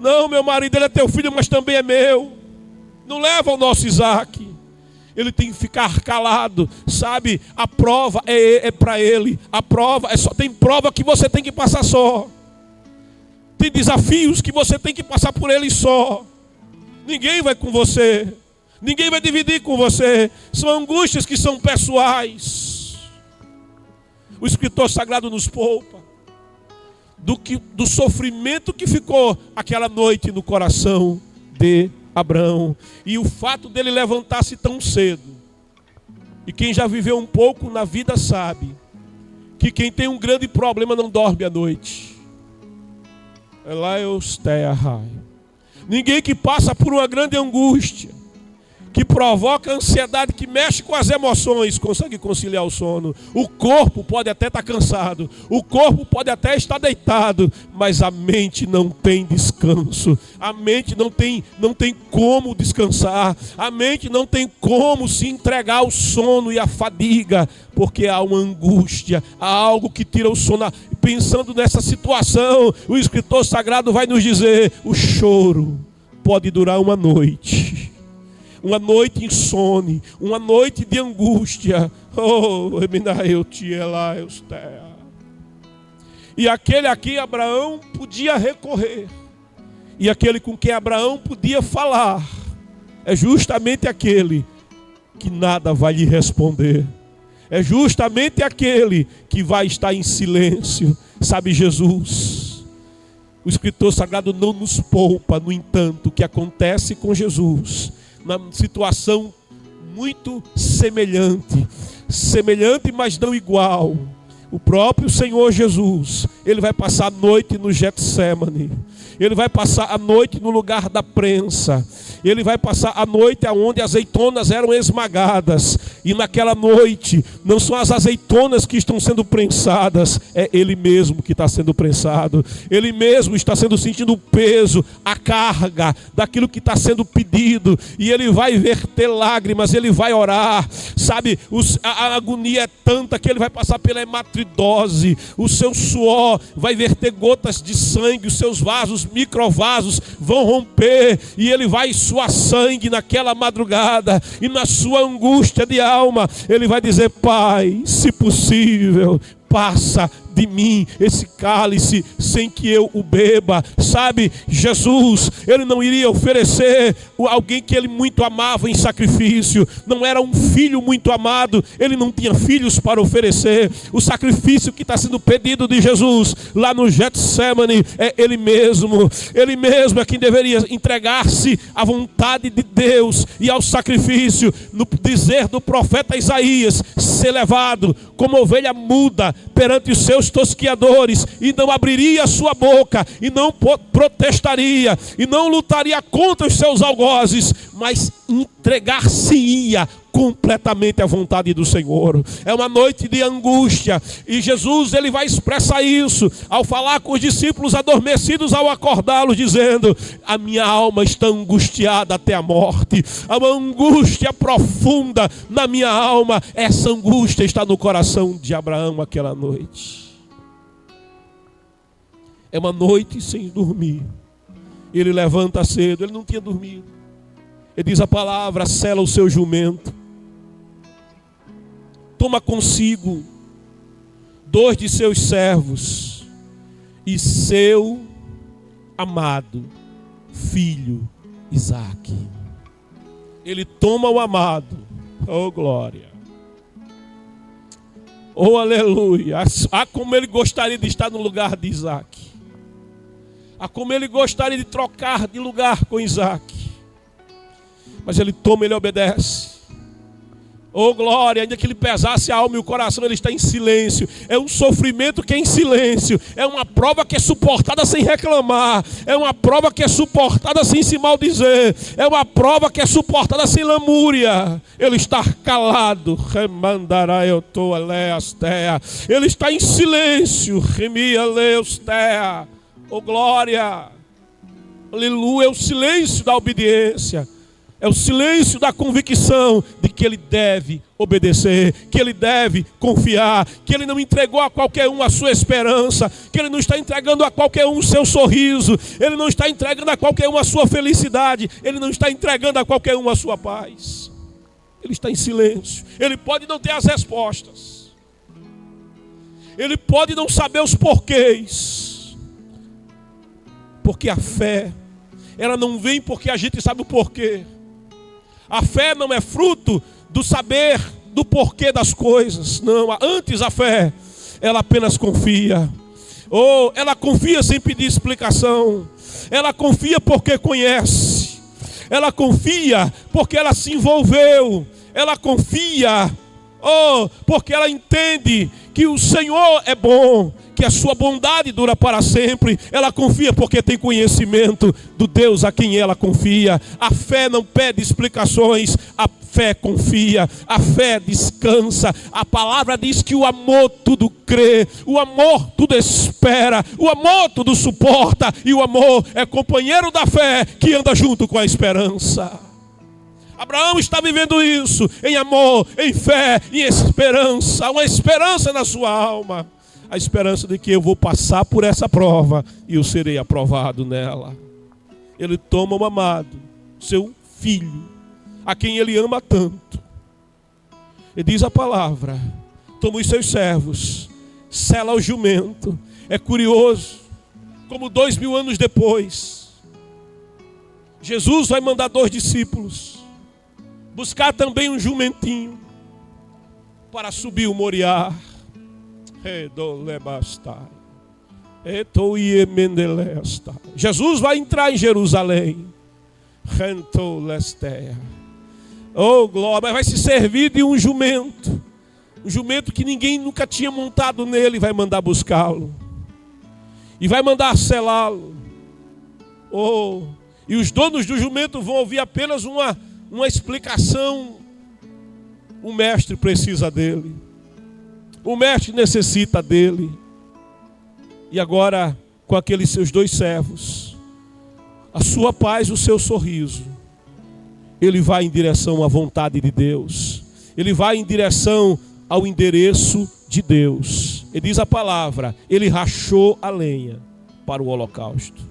não, meu marido, ele é teu filho, mas também é meu. Não leva o nosso Isaque. Ele tem que ficar calado, sabe? A prova é para ele. A prova tem prova que você tem que passar só. Tem desafios que você tem que passar por ele só. Ninguém vai com você. Ninguém vai dividir com você. São angústias que são pessoais. O escritor sagrado nos poupa do sofrimento que ficou aquela noite no coração de Abraão. E o fato dele levantar-se tão cedo E quem já viveu um pouco na vida sabe que quem tem um grande problema não dorme à noite. Ninguém que passa por uma grande angústia, que provoca ansiedade, que mexe com as emoções, consegue conciliar o sono. O corpo pode até estar cansado, o corpo pode até estar deitado, mas a mente não tem descanso. A mente não tem como descansar. A mente não tem como se entregar ao sono e à fadiga, porque há uma angústia, há algo que tira o sono. Pensando nessa situação, o escritor sagrado vai nos dizer: o choro pode durar uma noite. Uma noite insone, uma noite de angústia. E aquele a quem Abraão podia recorrer, e aquele com quem Abraão podia falar, é justamente aquele que nada vai lhe responder. É justamente aquele que vai estar em silêncio. Sabe, Jesus, o escritor sagrado não nos poupa, no entanto, o que acontece com Jesus, na situação muito semelhante, mas não igual. O próprio Senhor Jesus, ele vai passar a noite no Getsêmani, ele vai passar a noite no lugar da prensa, ele vai passar a noite onde as azeitonas eram esmagadas, e naquela noite não são as azeitonas que estão sendo prensadas, é ele mesmo que está sendo prensado. Ele mesmo está sentindo o peso, a carga daquilo que está sendo pedido, e ele vai verter lágrimas, ele vai orar. Sabe, a agonia é tanta que ele vai passar pela hematidose, o seu suor vai verter gotas de sangue, os seus vasos, microvasos vão romper, e ele vai suar sangue naquela madrugada, e na sua angústia de alma, ele vai dizer: Pai, se possível, passa de mim esse cálice sem que eu o beba. Sabe, Jesus, ele não iria oferecer alguém que ele muito amava em sacrifício. Não era um filho muito amado, ele não tinha filhos para oferecer. O sacrifício que está sendo pedido de Jesus lá no Getsêmani é ele mesmo. Ele mesmo é quem deveria entregar-se à vontade de Deus e ao sacrifício. No dizer do profeta Isaías, ser levado como ovelha muda perante os seus tosquiadores, e não abriria a sua boca, e não protestaria, e não lutaria contra os seus algozes, mas entregar-se-ia completamente à vontade do Senhor. É uma noite de angústia, e Jesus, ele vai expressar isso ao falar com os discípulos adormecidos, ao acordá-los, dizendo: a minha alma está angustiada até a morte. Há uma angústia profunda na minha alma. Essa angústia está no coração de Abraão aquela noite. É uma noite sem dormir. Ele levanta cedo, ele não tinha dormido. Ele diz a palavra: sela o seu jumento, toma consigo 2 de seus servos e seu amado filho Isaque. Ele toma o amado. Oh glória, oh aleluia. Ah, como ele gostaria de estar no lugar de Isaque. Ah, como ele gostaria de trocar de lugar com Isaque. Mas ele toma, ele obedece. Oh glória, ainda que ele pesasse a alma e o coração, ele está em silêncio. É um sofrimento que é em silêncio. É uma prova que é suportada sem reclamar. É uma prova que é suportada sem se maldizer. É uma prova que é suportada sem lamúria. Ele está calado. Ele está em silêncio. Oh glória, aleluia. É o silêncio da obediência. É o silêncio da convicção de que ele deve obedecer, que ele deve confiar, que ele não entregou a qualquer um a sua esperança, que ele não está entregando a qualquer um o seu sorriso, ele não está entregando a qualquer um a sua felicidade, ele não está entregando a qualquer um a sua paz. Ele está em silêncio. Ele pode não ter as respostas, ele pode não saber os porquês, porque a fé, ela não vem porque a gente sabe o porquê. A fé não é fruto do saber do porquê das coisas. Não, antes a fé, ela apenas confia. Ou ela confia sem pedir explicação. Ela confia porque conhece. Ela confia porque ela se envolveu. Ela confia Oh, porque ela entende que o Senhor é bom, que a sua bondade dura para sempre. Ela confia porque tem conhecimento do Deus a quem ela confia. A fé não pede explicações, a fé confia, a fé descansa. A palavra diz que o amor tudo crê, o amor tudo espera, o amor tudo suporta, e o amor é companheiro da fé que anda junto com a esperança. Abraão está vivendo isso em amor, em fé, em esperança. Uma esperança na sua alma. A esperança de que eu vou passar por essa prova e eu serei aprovado nela. Ele toma o amado, seu filho, a quem ele ama tanto. E diz a palavra, toma os seus servos, sela o jumento. É curioso, como 2000 anos depois, Jesus vai mandar 2 discípulos buscar também um jumentinho para subir o Moriá. Jesus vai entrar em Jerusalém. Oh glória, vai se servir de um jumento que ninguém nunca tinha montado nele. Vai mandar buscá-lo e vai mandar selá-lo. Oh, e os donos do jumento vão ouvir apenas uma explicação. O mestre precisa dele, o mestre necessita dele. E agora, com aqueles seus 2 servos, a sua paz, o seu sorriso, ele vai em direção à vontade de Deus, ele vai em direção ao endereço de Deus. Ele diz a palavra, ele rachou a lenha para o holocausto.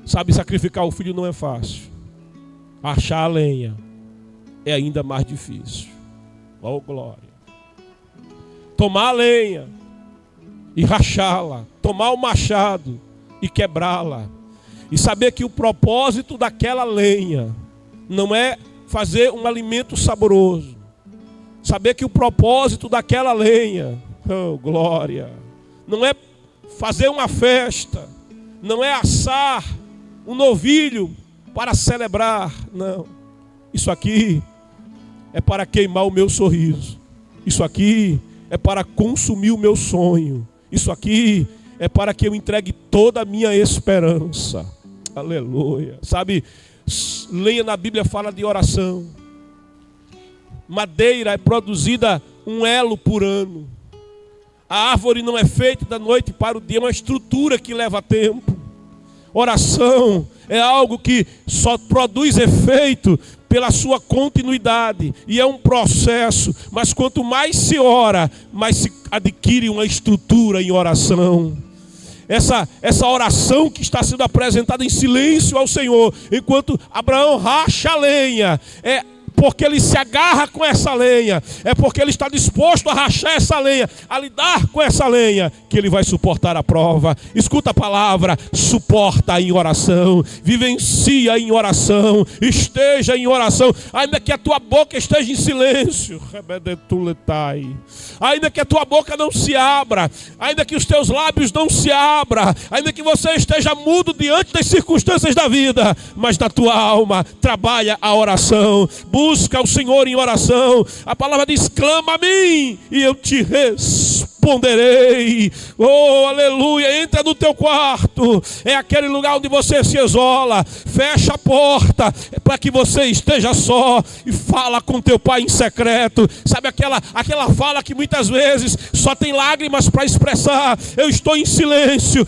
Sabe, sacrificar o filho não é fácil. Achar a lenha é ainda mais difícil. Oh glória. Tomar a lenha e rachá-la, tomar o machado e quebrá-la, e saber que o propósito daquela lenha não é fazer um alimento saboroso. Saber que o propósito daquela lenha, oh glória, não é fazer uma festa, não é assar um novilho para celebrar, não. Isso aqui é para queimar o meu sorriso. Isso aqui é para consumir o meu sonho. Isso aqui é para que eu entregue toda a minha esperança. Aleluia. Sabe, lenha na Bíblia fala de oração. Madeira é produzida 1 elo por ano. A árvore não é feita da noite para o dia, é uma estrutura que leva tempo. Oração é algo que só produz efeito pela sua continuidade, e é um processo. Mas quanto mais se ora, mais se adquire uma estrutura em oração. Essa oração que está sendo apresentada em silêncio ao Senhor, enquanto Abraão racha a lenha, é porque ele se agarra com essa lenha, é porque ele está disposto a rachar essa lenha, a lidar com essa lenha, que ele vai suportar a prova. Escuta a palavra, suporta em oração, vivencia em oração, esteja em oração, ainda que a tua boca esteja em silêncio, ainda que a tua boca não se abra, ainda que os teus lábios não se abram, ainda que você esteja mudo diante das circunstâncias da vida, mas na tua alma trabalha a oração, busca o Senhor em oração. A palavra diz, clama a mim e eu te responderei. Oh, aleluia. Entra no teu quarto, é aquele lugar onde você se isola, fecha a porta para que você esteja só e fala com teu pai em secreto. Sabe aquela fala que muitas vezes só tem lágrimas para expressar? Eu estou em silêncio,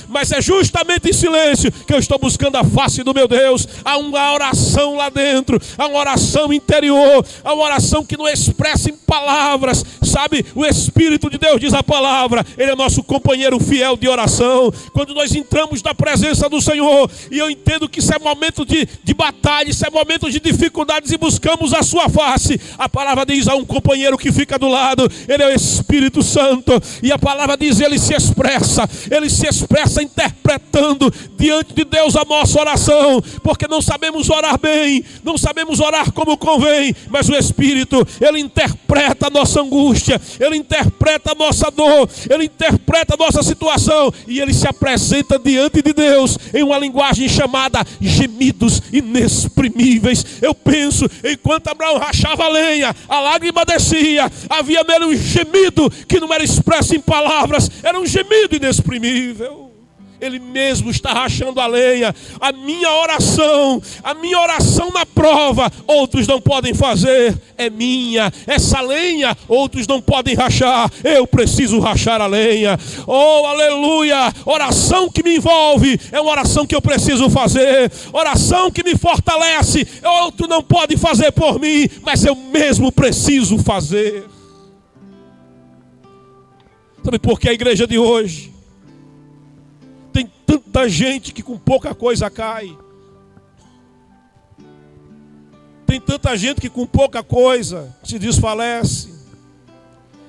mas é justamente em silêncio que eu estou buscando a face do meu Deus. Há uma oração lá dentro, há uma oração interior, há uma oração que não expressa em palavras. Sabe, o Espírito de Deus, diz a palavra, Ele é nosso companheiro fiel de oração. Quando nós entramos na presença do Senhor, e eu entendo que isso é momento de batalha, isso é momento de dificuldades, e buscamos a sua face, a palavra diz, há um companheiro que fica do lado, Ele é o Espírito Santo, e a palavra diz, Ele se expressa interpretando diante de Deus a nossa oração, porque não sabemos orar bem, não sabemos orar como convém, mas o Espírito, Ele interpreta a nossa angústia, Ele interpreta a nossa dor, Ele interpreta a nossa situação e Ele se apresenta diante de Deus em uma linguagem chamada gemidos inexprimíveis. Eu penso, enquanto Abraão rachava a lenha, a lágrima descia, havia nele um gemido que não era expresso em palavras, era um gemido inexprimível. Ele mesmo está rachando a lenha. A minha oração na prova, outros não podem fazer, é minha. Essa lenha, outros não podem rachar, eu preciso rachar a lenha. Oh, aleluia! Oração que me envolve, é uma oração que eu preciso fazer. Oração que me fortalece, outro não pode fazer por mim, mas eu mesmo preciso fazer. Sabe por que a igreja de hoje tem tanta gente que com pouca coisa cai? Tem tanta gente que com pouca coisa se desfalece.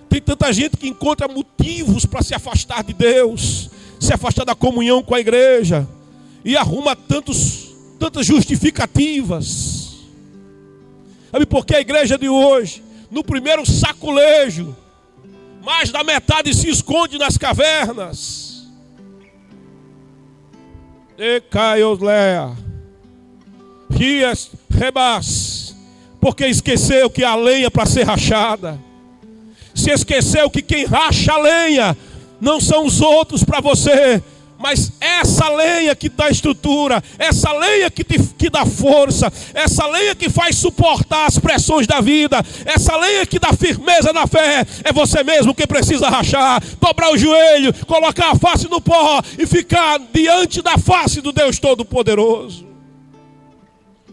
Tem tanta gente que encontra motivos para se afastar de Deus, se afastar da comunhão com a igreja, e arruma tantas justificativas. Sabe por que a igreja de hoje, no primeiro saculejo, mais da metade se esconde nas cavernas? Porque esqueceu que a lenha para ser rachada. Se esqueceu que quem racha a lenha não são os outros para você, mas essa lenha que dá estrutura, essa lenha que dá força, essa lenha que faz suportar as pressões da vida, essa lenha que dá firmeza na fé, é você mesmo que precisa rachar, dobrar o joelho, colocar a face no pó e ficar diante da face do Deus Todo-Poderoso.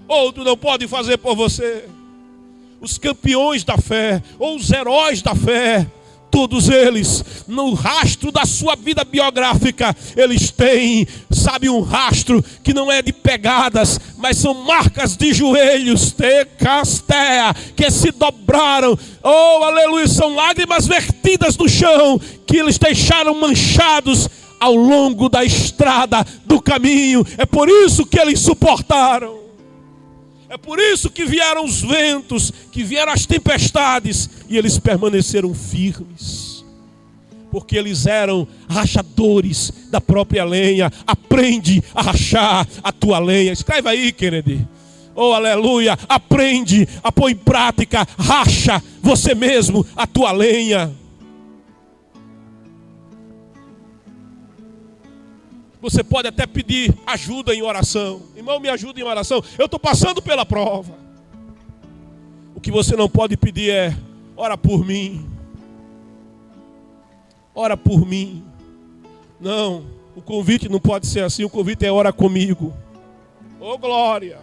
Outro não pode fazer por você. Os campeões da fé, ou os heróis da fé, todos eles, no rastro da sua vida biográfica, eles têm, sabe, um rastro que não é de pegadas, mas são marcas de joelhos, que se dobraram. Oh, aleluia, são lágrimas vertidas no chão, que eles deixaram manchados ao longo da estrada, do caminho. É por isso que eles suportaram. É por isso que vieram os ventos, que vieram as tempestades, e eles permaneceram firmes, porque eles eram rachadores da própria lenha. Aprende a rachar a tua lenha. Escreve aí, Kennedy. Oh, aleluia. Aprende a pôr em prática. Racha você mesmo a tua lenha. Você pode até pedir ajuda em oração. Irmão, me ajuda em oração. Eu estou passando pela prova. O que você não pode pedir é: ora por mim. Ora por mim. Não, o convite não pode ser assim. O convite é: ora comigo. Oh, glória.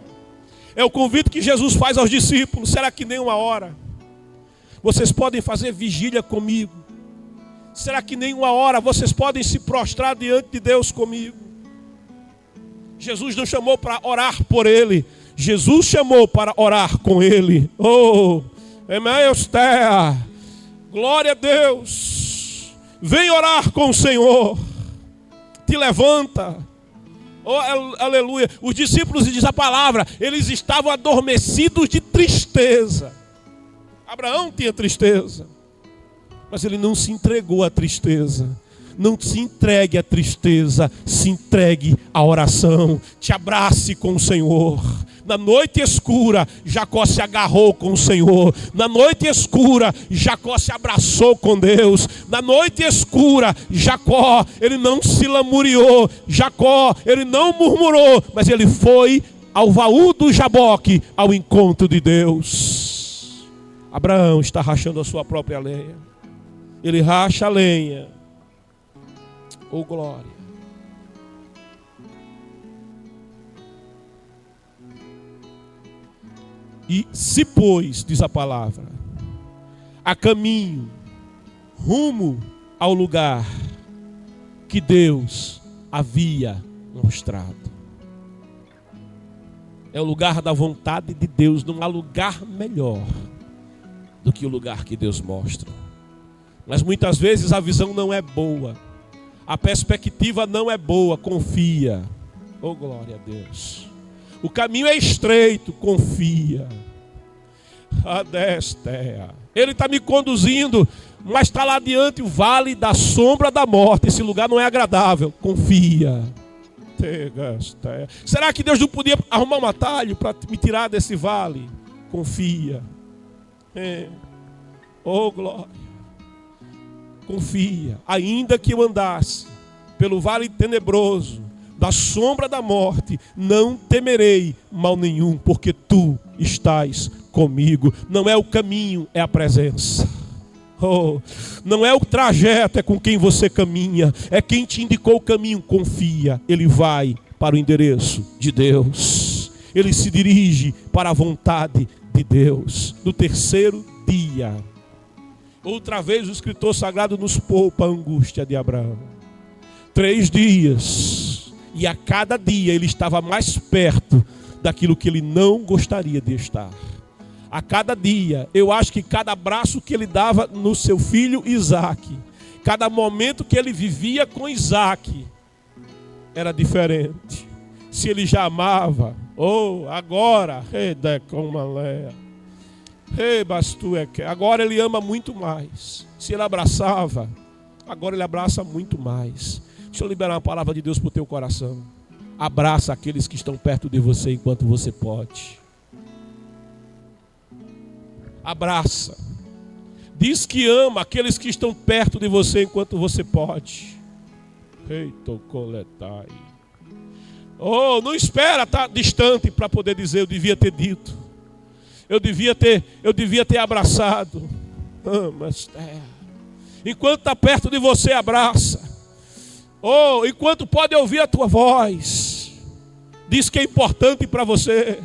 É o convite que Jesus faz aos discípulos. Será que nem uma hora vocês podem fazer vigília comigo? Será que nem uma hora vocês podem se prostrar diante de Deus comigo? Jesus não chamou para orar por ele. Jesus chamou para orar com ele. Oh, Emeustea, glória a Deus. Vem orar com o Senhor. Te levanta. Oh, aleluia. Os discípulos, diz a palavra, eles estavam adormecidos de tristeza. Abraão tinha tristeza, mas ele não se entregou à tristeza. Não se entregue à tristeza, se entregue à oração. Te abrace com o Senhor. Na noite escura, Jacó se agarrou com o Senhor. Na noite escura, Jacó se abraçou com Deus. Na noite escura, Jacó, ele não se lamuriou. Jacó, ele não murmurou, mas ele foi ao baú do Jaboque, ao encontro de Deus. Abraão está rachando a sua própria lenha. Ele racha a lenha. Oh, glória. E se pôs, diz a palavra, a caminho, rumo ao lugar que Deus havia mostrado. É o lugar da vontade de Deus. Não há lugar melhor do que o lugar que Deus mostra. Mas muitas vezes a visão não é boa, a perspectiva não é boa. Confia. Oh, glória a Deus. O caminho é estreito, confia. Adestea. Ele está me conduzindo mas está lá adiante o vale da sombra da morte. Esse lugar não é agradável. Confia. Será que Deus não podia arrumar um atalho para me tirar desse vale? Confia. Oh glória. Confia. Ainda que eu andasse pelo vale tenebroso da sombra da morte, não temerei mal nenhum, porque tu estás comigo. Não é o caminho, é a presença. Oh, não é o trajeto, é com quem você caminha, é quem te indicou o caminho. Confia, ele vai para o endereço de Deus, ele se dirige para a vontade de Deus. No terceiro dia, outra vez o escritor sagrado nos poupa a angústia de Abraão. 3 dias, e a cada dia ele estava mais perto daquilo que ele não gostaria de estar. A cada dia, eu acho que cada abraço que ele dava no seu filho Isaac, cada momento que ele vivia com Isaac, era diferente. Se ele já amava, agora, agora ele ama muito mais. Se ele abraçava, agora ele abraça muito mais. Deixa eu liberar uma palavra de Deus para o teu coração. Abraça aqueles que estão perto de você enquanto você pode. Abraça. Diz que ama aqueles que estão perto de você enquanto você pode. Não espera estar distante para poder dizer: eu devia ter dito, eu devia ter abraçado. Enquanto está perto de você, abraça. Enquanto pode ouvir a tua voz, diz que é importante para você.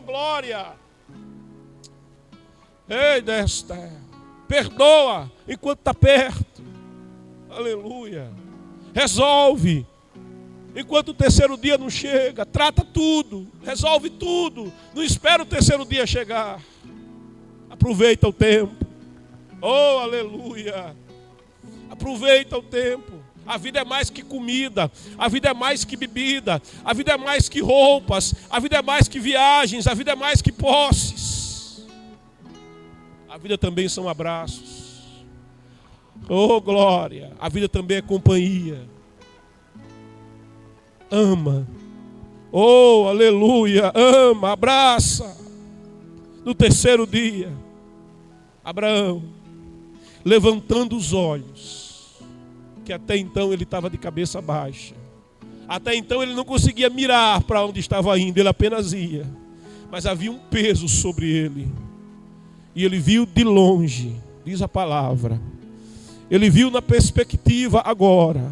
Glória. Perdoa enquanto está perto. Aleluia. Resolve enquanto o terceiro dia não chega. Trata tudo, resolve tudo. Não espera o terceiro dia chegar. Aproveita o tempo. Aleluia. Aproveita o tempo. A vida é mais que comida, a vida é mais que bebida, a vida é mais que roupas, a vida é mais que viagens, a vida é mais que posses. A vida também são abraços. Glória. A vida também é companhia. Ama. Aleluia. Ama, abraça. No terceiro dia, Abraão, levantando os olhos, que até então ele estava de cabeça baixa. Até então ele não conseguia mirar para onde estava indo, ele apenas ia. Mas havia um peso sobre ele. E ele viu de longe, diz a palavra. Ele viu na perspectiva agora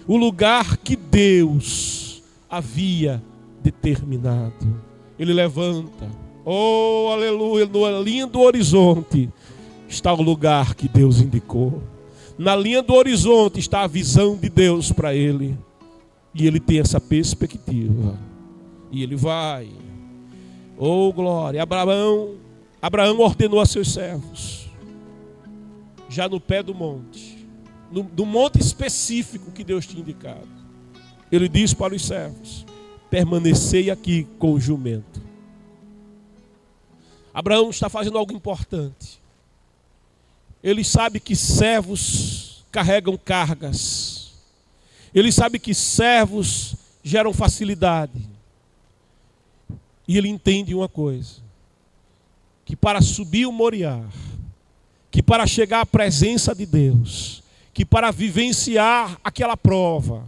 o lugar que Deus havia determinado. Ele levanta. Aleluia. Na linha do horizonte está o lugar que Deus indicou. Na linha do horizonte está a visão de Deus para ele. E ele tem essa perspectiva. E ele vai. Glória. Abraão ordenou a seus servos, já no pé do monte, do monte específico que Deus tinha indicado. Ele disse para os servos: permanecei aqui com o jumento. Abraão está fazendo algo importante. Ele sabe que servos carregam cargas. Ele sabe que servos geram facilidade. E ele entende uma coisa: que para subir o Moriá, que para chegar à presença de Deus, que para vivenciar aquela prova,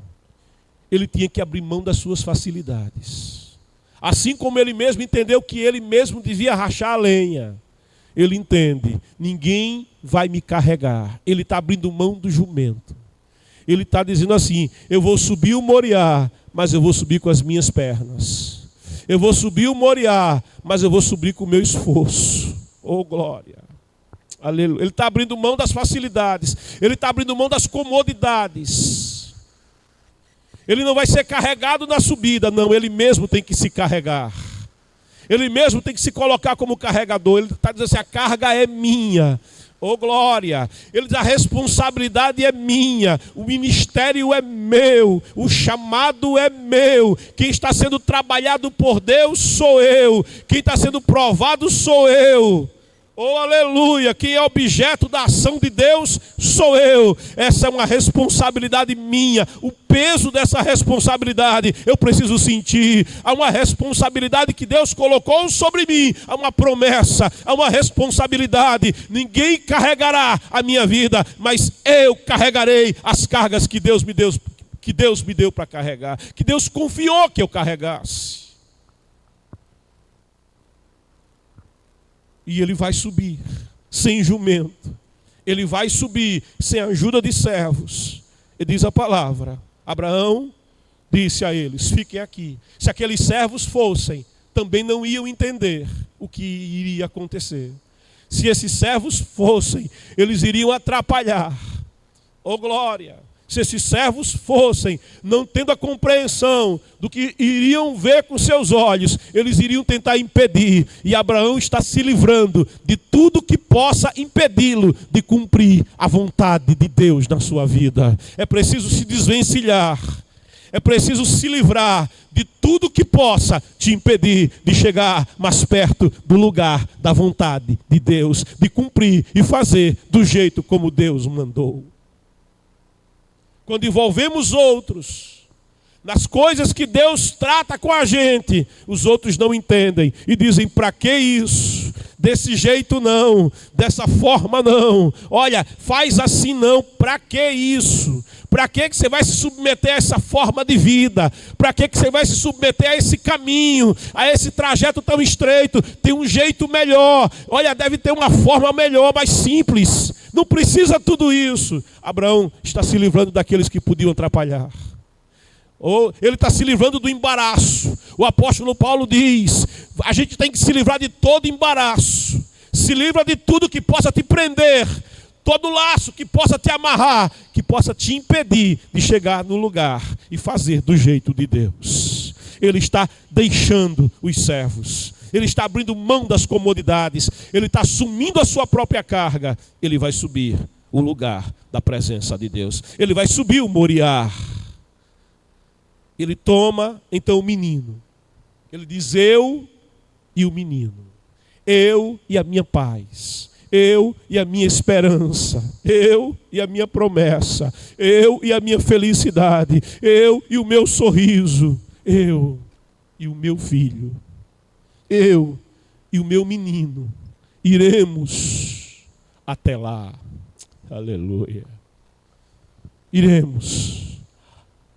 ele tinha que abrir mão das suas facilidades. Assim como ele mesmo entendeu que ele mesmo devia rachar a lenha, ele entende: ninguém vai me carregar. Ele está abrindo mão do jumento. Ele está dizendo assim: eu vou subir o Moriá, mas eu vou subir com as minhas pernas. Eu vou subir o Moriá, mas eu vou subir com o meu esforço. Glória. Aleluia. Ele está abrindo mão das facilidades. Ele está abrindo mão das comodidades. Ele não vai ser carregado na subida. Não, ele mesmo tem que se carregar. Ele mesmo tem que se colocar como carregador. Ele está dizendo assim: a carga é minha. Glória. Ele diz: a responsabilidade é minha, o ministério é meu, o chamado é meu. Quem está sendo trabalhado por Deus sou eu. Quem está sendo provado sou eu. Oh, aleluia, quem é objeto da ação de Deus sou eu. Essa é uma responsabilidade minha. O peso dessa responsabilidade eu preciso sentir. Há uma responsabilidade que Deus colocou sobre mim. Há uma promessa, há uma responsabilidade. Ninguém carregará a minha vida, mas eu carregarei as cargas que Deus me deu para carregar, que Deus confiou que eu carregasse. E ele vai subir sem jumento. Ele vai subir sem ajuda de servos. E diz a palavra: Abraão disse a eles: fiquem aqui. Se aqueles servos fossem, também não iam entender o que iria acontecer. Se esses servos fossem, eles iriam atrapalhar. Oh glória! Se esses servos fossem, não tendo a compreensão do que iriam ver com seus olhos, eles iriam tentar impedir. E Abraão está se livrando de tudo que possa impedi-lo de cumprir a vontade de Deus na sua vida. É preciso se desvencilhar. É preciso se livrar de tudo que possa te impedir de chegar mais perto do lugar da vontade de Deus, de cumprir e fazer do jeito como Deus mandou. Quando envolvemos outros nas coisas que Deus trata com a gente, os outros não entendem e dizem: para que isso? Desse jeito não, dessa forma não. Olha, faz assim não, para que isso? Para que você vai se submeter a essa forma de vida? Para que você vai se submeter a esse caminho, a esse trajeto tão estreito? Tem um jeito melhor. Olha, deve ter uma forma melhor, mais simples. Não precisa tudo isso. Abraão está se livrando daqueles que podiam atrapalhar. Ou ele está se livrando do embaraço. O apóstolo Paulo diz: a gente tem que se livrar de todo embaraço. Se livra de tudo que possa te prender. Todo laço que possa te amarrar, que possa te impedir de chegar no lugar e fazer do jeito de Deus. Ele está deixando os servos. Ele está abrindo mão das comodidades. Ele está assumindo a sua própria carga. Ele vai subir o lugar da presença de Deus. Ele vai subir o Moriá. Ele toma então o menino. Ele diz: eu e o menino. Eu e a minha paz. Eu e a minha esperança, eu e a minha promessa, eu e a minha felicidade, eu e o meu sorriso, eu e o meu filho, eu e o meu menino, iremos até lá. Aleluia. Iremos.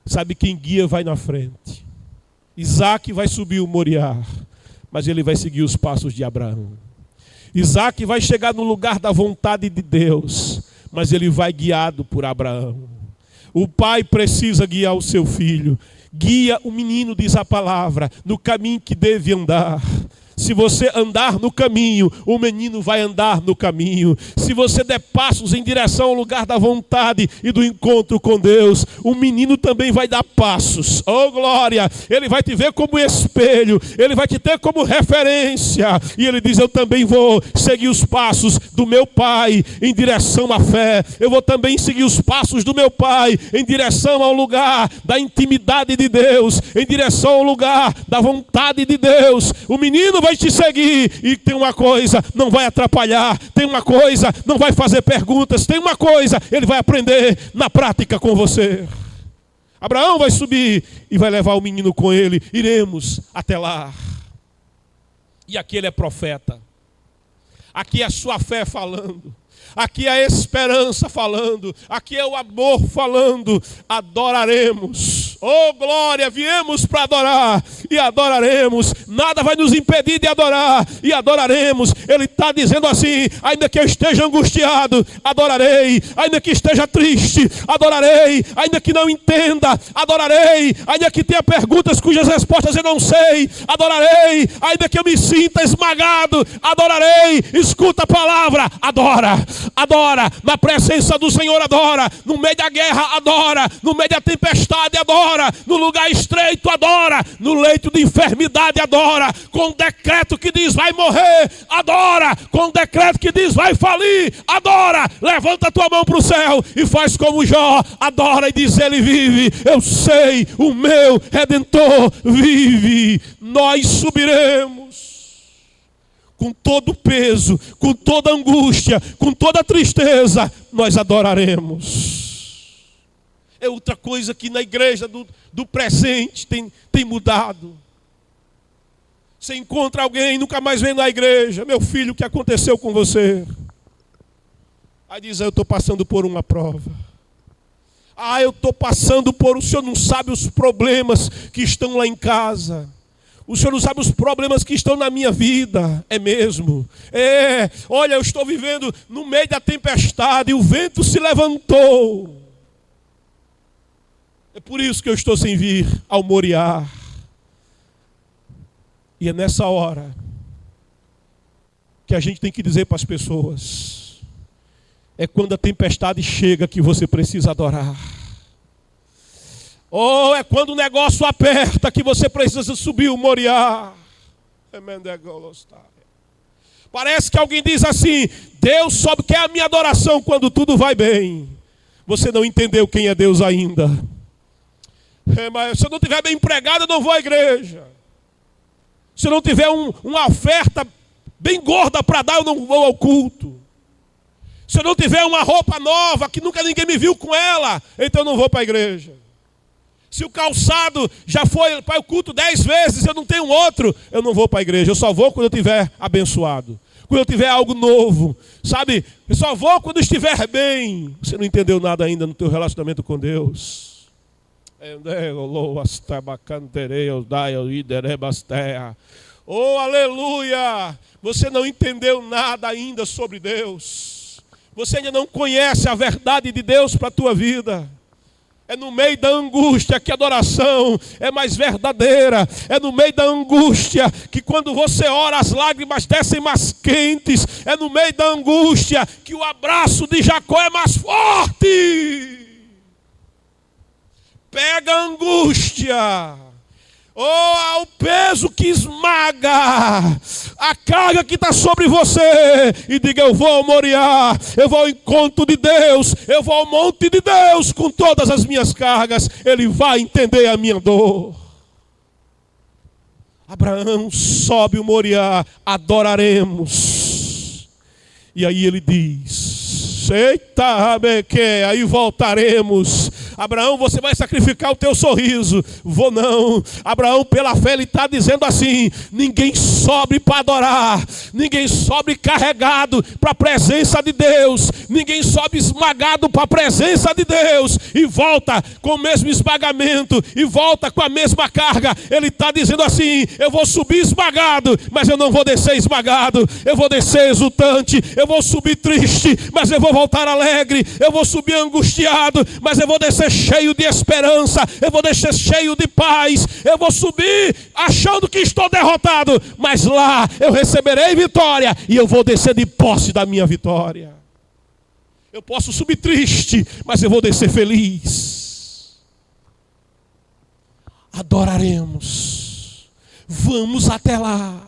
Sabe quem guia vai na frente? Isaac vai subir o Moriá, mas ele vai seguir os passos de Abraão. Isaac vai chegar no lugar da vontade de Deus, mas ele vai guiado por Abraão. O pai precisa guiar o seu filho. Guia o menino, diz a palavra, no caminho que deve andar. Se você andar no caminho, o menino vai andar no caminho. Se você der passos em direção ao lugar da vontade e do encontro com Deus, o menino também vai dar passos. Oh glória! Ele vai te ver como espelho, ele vai te ter como referência. E ele diz: eu também vou seguir os passos do meu pai em direção à fé. Eu vou também seguir os passos do meu pai em direção ao lugar da intimidade de Deus, em direção ao lugar da vontade de Deus. O menino vai te seguir, e tem uma coisa: não vai atrapalhar. Tem uma coisa: não vai fazer perguntas. Tem uma coisa: ele vai aprender na prática com você. Abraão vai subir e vai levar o menino com ele. Iremos até lá. E aqui ele é profeta. Aqui é a sua fé falando. Aqui é a esperança falando. Aqui é o amor falando. Adoraremos. Oh glória, viemos para adorar e adoraremos. Nada vai nos impedir de adorar e adoraremos. Ele está dizendo assim: ainda que eu esteja angustiado, adorarei. Ainda que esteja triste, adorarei. Ainda que não entenda, adorarei. Ainda que tenha perguntas cujas respostas eu não sei, adorarei. Ainda que eu me sinta esmagado, adorarei. Escuta a palavra: adora. Adora, na presença do Senhor adora, no meio da guerra adora, no meio da tempestade adora, no lugar estreito adora, no leito de enfermidade adora, com o decreto que diz vai morrer, adora, com o decreto que diz vai falir, adora. Levanta a tua mão para o céu e faz como Jó, adora e diz: ele vive, eu sei, o meu Redentor vive. Nós subiremos com todo o peso, com toda a angústia, com toda a tristeza, nós adoraremos. É outra coisa que na igreja do presente tem mudado. Você encontra alguém, nunca mais vem na igreja. Meu filho, o que aconteceu com você? Aí diz, eu estou passando por uma prova. Eu estou passando por... O senhor não sabe os problemas que estão lá em casa. O senhor não sabe os problemas que estão na minha vida. É mesmo. Olha, eu estou vivendo no meio da tempestade e o vento se levantou. É por isso que eu estou sem vir ao Moriá. E é nessa hora que a gente tem que dizer para as pessoas: é quando a tempestade chega que você precisa adorar. Ou é quando o negócio aperta que você precisa subir o Moriá. Parece que alguém diz assim: Deus só quer a minha adoração quando tudo vai bem. Você não entendeu quem é Deus ainda. Mas se eu não estiver bem empregado, eu não vou à igreja. Se eu não tiver uma oferta bem gorda para dar, eu não vou ao culto. Se eu não tiver uma roupa nova, que nunca ninguém me viu com ela, então eu não vou para a igreja. Se o calçado já foi para o culto 10 vezes, eu não tenho outro, eu não vou para a igreja. Eu só vou quando eu estiver abençoado. Quando eu tiver algo novo, sabe? Eu só vou quando estiver bem. Você não entendeu nada ainda no teu relacionamento com Deus. Oh, aleluia! Você não entendeu nada ainda sobre Deus. Você ainda não conhece a verdade de Deus para a tua vida. É no meio da angústia que a adoração é mais verdadeira. É no meio da angústia que quando você ora as lágrimas descem mais quentes. É no meio da angústia que o abraço de Jacó é mais forte. Pega a angústia, o peso que esmaga, a carga que está sobre você, e diga: eu vou ao Moriá, eu vou ao encontro de Deus, eu vou ao monte de Deus com todas as minhas cargas. Ele vai entender a minha dor. Abraão sobe o Moriá, adoraremos. E aí ele diz: eita, aí voltaremos. Abraão, você vai sacrificar o teu sorriso? Vou não. Abraão, pela fé, ele está dizendo assim: ninguém sobe para adorar, ninguém sobe carregado para a presença de Deus, ninguém sobe esmagado para a presença de Deus e volta com o mesmo esmagamento e volta com a mesma carga. Ele está dizendo assim: eu vou subir esmagado, mas eu não vou descer esmagado. Eu vou descer exultante, eu vou subir triste, mas eu vou voltar alegre. Eu vou subir angustiado, mas eu vou descer cheio de esperança. Eu vou descer cheio de paz. Eu vou subir achando que estou derrotado, mas lá eu receberei vitória e eu vou descer de posse da minha vitória. Eu posso subir triste, mas eu vou descer feliz. Adoraremos. Vamos até lá.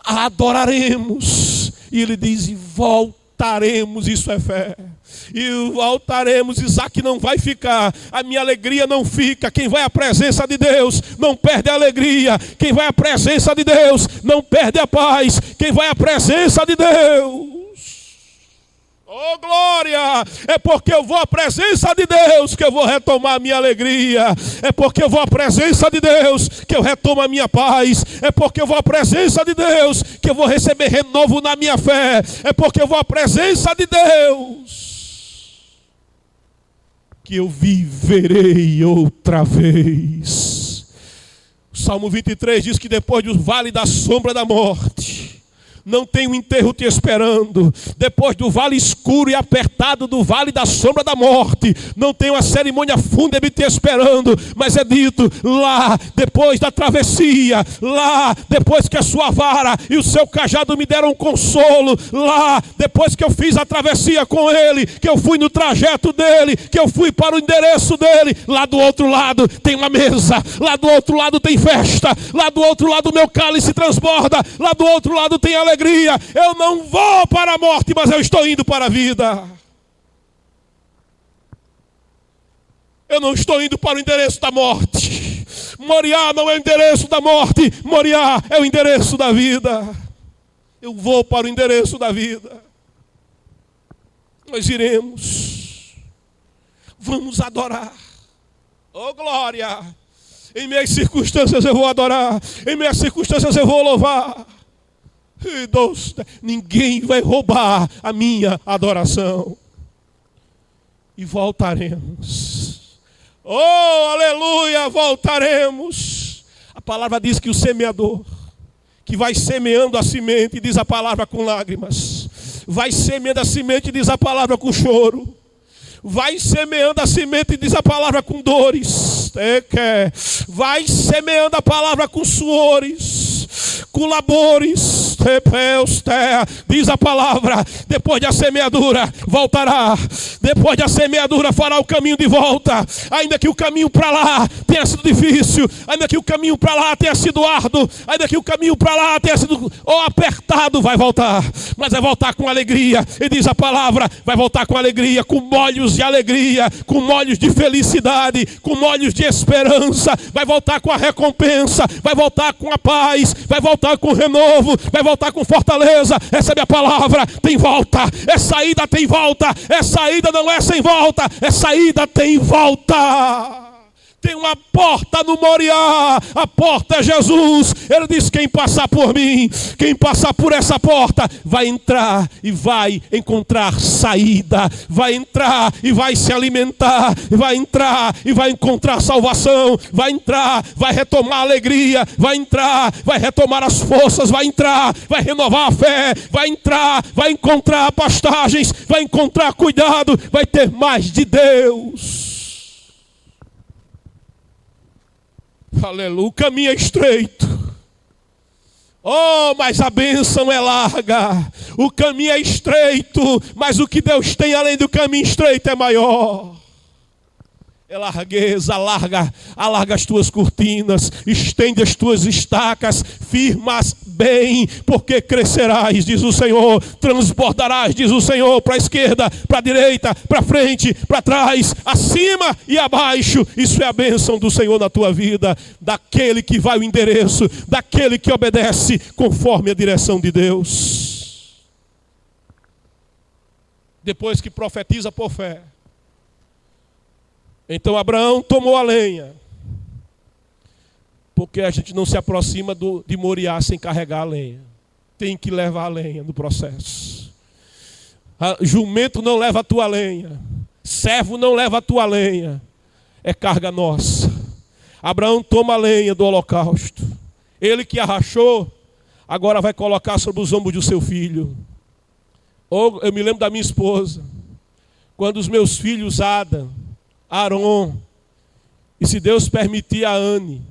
Adoraremos. E ele diz: e voltaremos. Isso é fé. E voltaremos. Isaac não vai ficar. A minha alegria não fica. Quem vai à presença de Deus não perde a alegria. Quem vai à presença de Deus não perde a paz. Quem vai à presença de Deus, oh glória, é porque eu vou à presença de Deus que eu vou retomar a minha alegria. É porque eu vou à presença de Deus que eu retomo a minha paz. É porque eu vou à presença de Deus que eu vou receber renovo na minha fé. É porque eu vou à presença de Deus que eu viverei outra vez. O Salmo 23 diz que depois do vale da sombra da morte, não tem um enterro te esperando. Depois do vale escuro e apertado do vale da sombra da morte, não tem uma cerimônia fúnebre te esperando. Mas é dito lá, depois da travessia, lá, depois que a sua vara e o seu cajado me deram consolo, lá, depois que eu fiz a travessia com ele, que eu fui no trajeto dele, que eu fui para o endereço dele, lá do outro lado tem uma mesa, lá do outro lado tem festa, lá do outro lado meu cálice transborda, lá do outro lado tem alegria. Eu não vou para a morte, mas eu estou indo para a vida. Eu não estou indo para o endereço da morte. Moriá não é o endereço da morte. Moriá é o endereço da vida. eu vou para o endereço da vida. Nós iremos. Vamos adorar. Oh, glória! Em minhas circunstâncias eu vou adorar. Em minhas circunstâncias eu vou louvar. E Deus, ninguém vai roubar a minha adoração. E voltaremos. Oh, aleluia, voltaremos. A palavra diz que o semeador, que vai semeando a semente, diz a palavra com lágrimas, vai semeando a semente, diz a palavra com choro, vai semeando a semente, diz a palavra com dores, vai semeando a palavra com suores, com labores, diz a palavra, depois da semeadura voltará, depois da semeadura fará o caminho de volta, ainda que o caminho para lá tenha sido difícil, ainda que o caminho para lá tenha sido árduo, ainda que o caminho para lá tenha sido apertado, vai voltar, mas vai voltar com alegria, e diz a palavra, vai voltar com alegria, com molhos de alegria, com molhos de felicidade, com molhos de esperança, vai voltar com a recompensa, vai voltar com a paz, vai voltar com o renovo, vai voltar com fortaleza. Recebe a palavra, tem volta, é saída, tem volta, é saída, não é sem volta, é saída, tem volta. Tem uma porta no Moriá, a porta é Jesus. Ele diz: quem passar por mim, quem passar por essa porta, vai entrar e vai encontrar saída, vai entrar e vai se alimentar, vai entrar e vai encontrar salvação, vai entrar, vai retomar a alegria, vai entrar, vai retomar as forças, vai entrar, vai renovar a fé, vai entrar, vai encontrar pastagens, vai encontrar cuidado, vai ter mais de Deus. Aleluia, o caminho é estreito. Oh, mas a bênção é larga. O caminho é estreito, mas o que Deus tem além do caminho estreito é maior. É largueza, alarga as tuas cortinas, estende as tuas estacas, firmas bem, porque crescerás, diz o Senhor, transbordarás, diz o Senhor, para a esquerda, para a direita, para frente, para trás, acima e abaixo. Isso é a bênção do Senhor na tua vida, daquele que vai o endereço, daquele que obedece conforme a direção de Deus. Depois que profetiza por fé, então Abraão tomou a lenha, porque a gente não se aproxima de Moriá sem carregar a lenha. Tem que levar a lenha no processo. Jumento não leva a tua lenha, servo não leva a tua lenha, é carga nossa. Abraão toma a lenha do holocausto, ele que arrachou, agora vai colocar sobre os ombros do seu filho. Eu me lembro da minha esposa, quando os meus filhos Adam, Aron, e se Deus permitir, a Anne,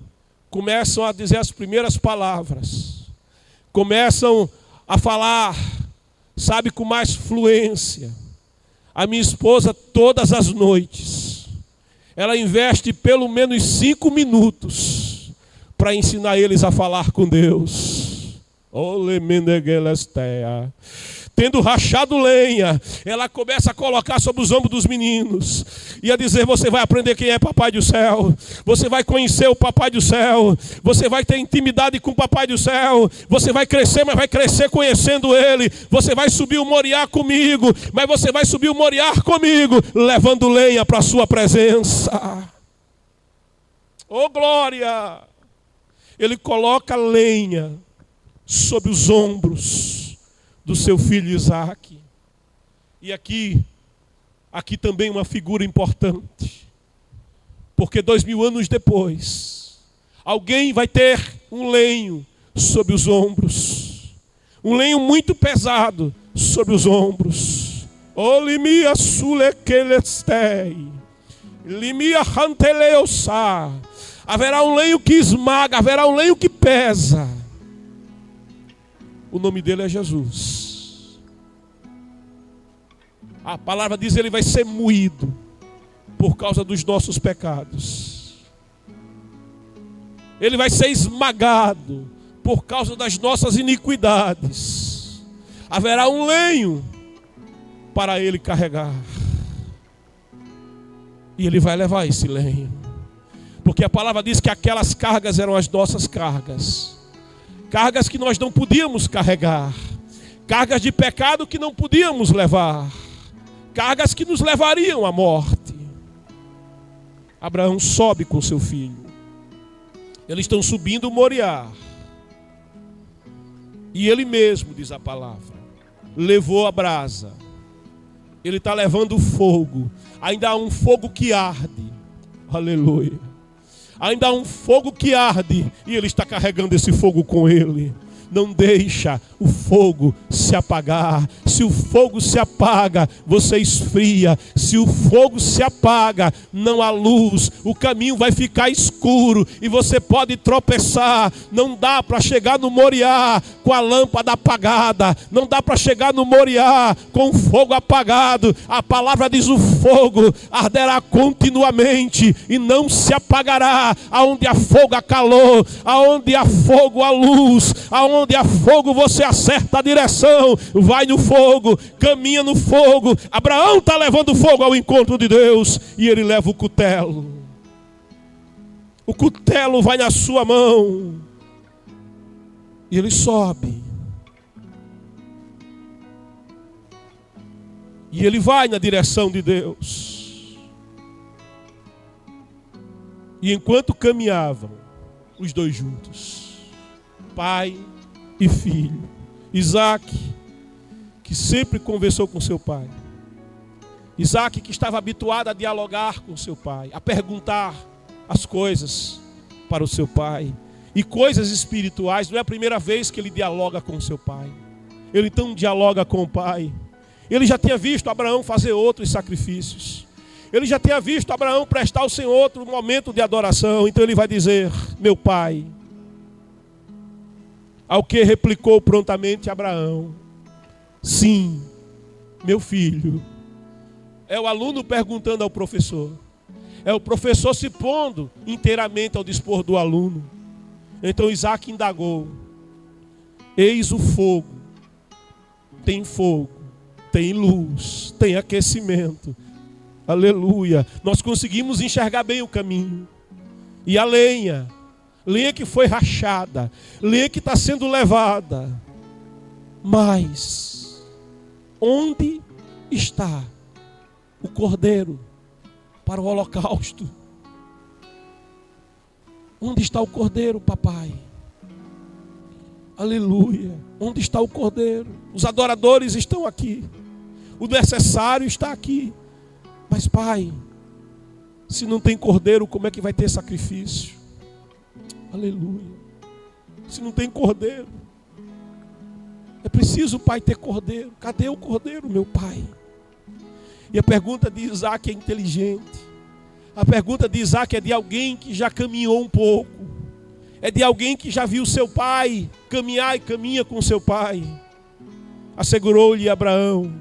começam a dizer as primeiras palavras, começam a falar, sabe, com mais fluência. A minha esposa, todas as noites, ela investe pelo menos 5 minutos para ensinar eles a falar com Deus. Tendo rachado lenha, ela começa a colocar sobre os ombros dos meninos e a dizer: você vai aprender quem é Papai do Céu, você vai conhecer o Papai do Céu, você vai ter intimidade com o Papai do Céu, você vai crescer, mas vai crescer conhecendo Ele, você vai subir o Moriá comigo, mas você vai subir o Moriá comigo, levando lenha para a sua presença. Oh, glória! Ele coloca lenha sobre os ombros do seu filho Isaac. E aqui também uma figura importante, porque 2000 anos depois, alguém vai ter um lenho sobre os ombros, um lenho muito pesado sobre os ombros. Olimia sulekelestei, limia hanteleosa. Haverá um lenho que esmaga, haverá um lenho que pesa. O nome dele é Jesus. A palavra diz que ele vai ser moído por causa dos nossos pecados. Ele vai ser esmagado por causa das nossas iniquidades. Haverá um lenho para ele carregar. E ele vai levar esse lenho. Porque a palavra diz que aquelas cargas eram as nossas cargas. Cargas que nós não podíamos carregar. cargas de pecado que não podíamos levar, cargas que nos levariam à morte. Abraão sobe com seu filho. Eles estão subindo o Moriá. E ele mesmo, diz a palavra, levou a brasa. Ele está levando o fogo. Ainda há um fogo que arde. Aleluia. Ainda há um fogo que arde. E ele está carregando esse fogo com ele. Não deixa o fogo se apagar. Se o fogo se apaga, você esfria. Se o fogo se apaga, não há luz. O caminho vai ficar escuro e você pode tropeçar. Não dá para chegar no Moriá com a lâmpada apagada. Não dá para chegar no Moriá com o fogo apagado. A palavra diz: o fogo arderá continuamente e não se apagará. Aonde há fogo há calor, aonde há fogo há luz, aonde há fogo você acerta a direção, vai no fogo, caminha no fogo. Abraão está levando fogo ao encontro de Deus e ele leva o cutelo. O cutelo vai na sua mão e ele sobe. E ele vai na direção de Deus. E enquanto caminhavam os dois juntos, pai e filho, Isaac, que sempre conversou com seu pai, Isaac, que estava habituado a dialogar com seu pai, a perguntar as coisas para o seu pai, e coisas espirituais. Não é a primeira vez que ele dialoga com seu pai. Ele então dialoga com o pai. Ele já tinha visto Abraão fazer outros sacrifícios. Ele já tinha visto Abraão prestar ao Senhor outro momento de adoração. Então ele vai dizer: meu pai. Ao que replicou prontamente Abraão: sim, meu filho. É o aluno perguntando ao professor. É o professor se pondo inteiramente ao dispor do aluno. Então Isaac indagou: eis o fogo. Tem fogo, tem luz, tem aquecimento. Aleluia. Nós conseguimos enxergar bem o caminho. E a lenha que foi rachada, lenha que está sendo levada. Mas onde está o cordeiro para o holocausto? Onde está o cordeiro, papai? Aleluia. Onde está o cordeiro? Os adoradores estão aqui. O necessário está aqui. Mas, pai, se não tem cordeiro, como é que vai ter sacrifício? Aleluia. Se não tem cordeiro, é preciso, pai, ter cordeiro. Cadê o cordeiro, meu pai? E a pergunta de Isaac é inteligente. A pergunta de Isaac é de alguém que já caminhou um pouco. É de alguém que já viu seu pai caminhar e caminha com seu pai. Assegurou-lhe Abraão: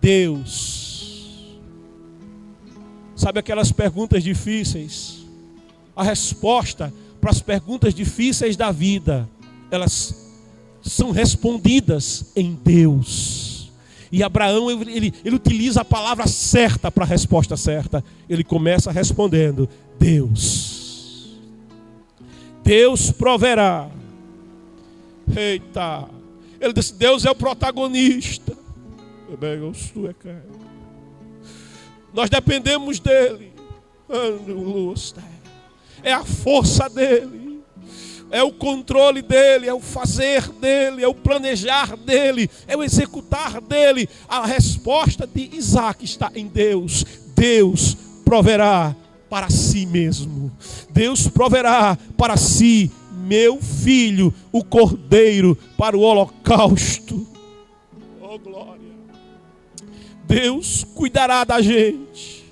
Deus. Sabe aquelas perguntas difíceis? A resposta para as perguntas difíceis da vida, elas são respondidas em Deus. E Abraão, ele utiliza a palavra certa para a resposta certa. Ele começa respondendo: Deus. Deus proverá. Eita. Ele disse: Deus é o protagonista. Nós dependemos dele. É a força dele. É o controle dele, é o fazer dele, é o planejar dele, é o executar dele. A resposta de Isaac está em Deus. Deus proverá para si mesmo. Deus proverá para si, meu filho, o cordeiro para o holocausto. Oh, glória. Deus cuidará da gente.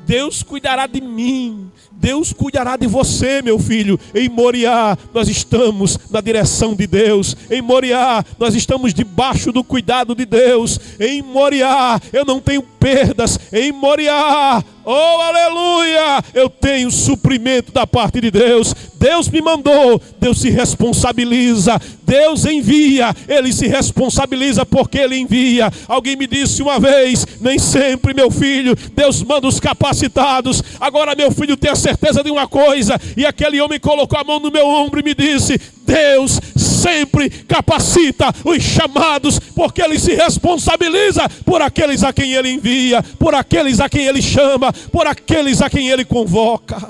Deus cuidará de mim. Deus cuidará de você, meu filho. Em Moriá nós estamos na direção de Deus. Em Moriá nós estamos debaixo do cuidado de Deus. Em Moriá eu não tenho perdas. Em Moriá, oh aleluia, eu tenho suprimento da parte de Deus. Deus me mandou, Deus se responsabiliza. Deus envia, Ele se responsabiliza porque Ele envia. Alguém me disse uma vez: nem sempre, meu filho, Deus manda os capacitados. Agora, meu filho, tenha certeza de uma coisa. E aquele homem colocou a mão no meu ombro e me disse: Deus sempre capacita os chamados, porque Ele se responsabiliza por aqueles a quem Ele envia, por aqueles a quem Ele chama, por aqueles a quem Ele convoca.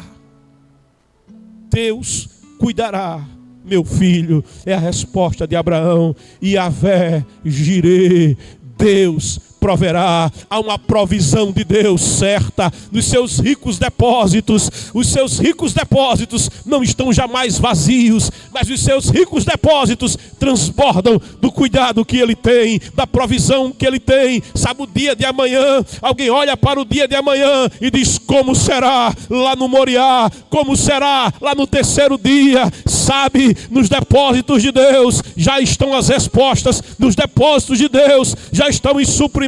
Deus cuidará, meu filho, é a resposta de Abraão. Yahvé Jireh, Deus proverá. Há uma provisão de Deus certa nos seus ricos depósitos. Os seus ricos depósitos não estão jamais vazios, mas os seus ricos depósitos transbordam do cuidado que Ele tem, da provisão que Ele tem. Sabe o dia de amanhã? Alguém olha para o dia de amanhã e diz: como será lá no Moriá? Como será lá no terceiro dia? Sabe, nos depósitos de Deus já estão as respostas. Nos depósitos de Deus já estão os suprimentos.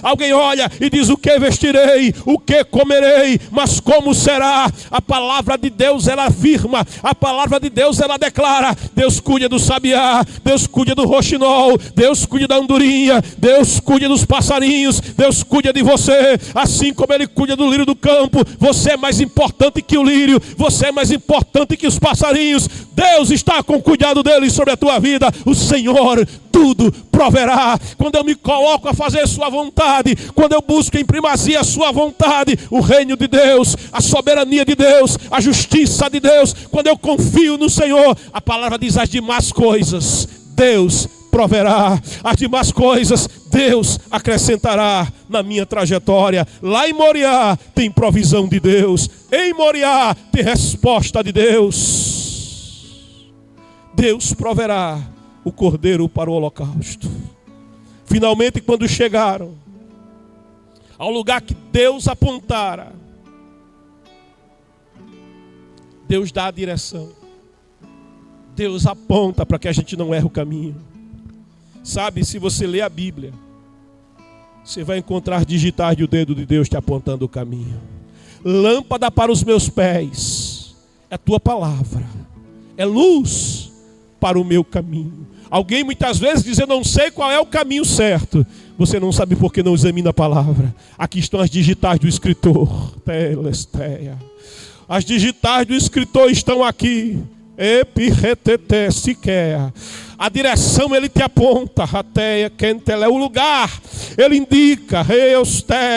Alguém olha e diz: o que vestirei? O que comerei? Mas como será? A palavra de Deus, ela afirma. A palavra de Deus, ela declara. Deus cuida do sabiá, Deus cuida do roxinol, Deus cuida da andorinha, Deus cuida dos passarinhos, Deus cuida de você, assim como Ele cuida do lírio do campo. Você é mais importante que o lírio, você é mais importante que os passarinhos. Deus está com cuidado dele sobre a tua vida. O Senhor tudo proverá. Quando eu me coloco a fazer sua vontade, quando eu busco em primazia a sua vontade, o reino de Deus, a soberania de Deus, a justiça de Deus, quando eu confio no Senhor, a palavra diz: as demais coisas Deus proverá, as demais coisas Deus acrescentará na minha trajetória. Lá em Moriá tem provisão de Deus, em Moriá tem resposta de Deus. Deus proverá o cordeiro para o holocausto. Finalmente, quando chegaram ao lugar que Deus apontara, Deus dá a direção. Deus aponta para que a gente não erre o caminho. Sabe, se você ler a Bíblia, você vai encontrar digitais do dedo de Deus te apontando o caminho. Lâmpada para os meus pés é a tua palavra, é luz para o meu caminho. Alguém muitas vezes diz: eu não sei qual é o caminho certo. Você não sabe porque não examina a palavra. Aqui estão as digitais do escritor. Telesteia. As digitais do escritor estão aqui. Epiretete siquer. A direção Ele te aponta. Até é o lugar. Ele indica.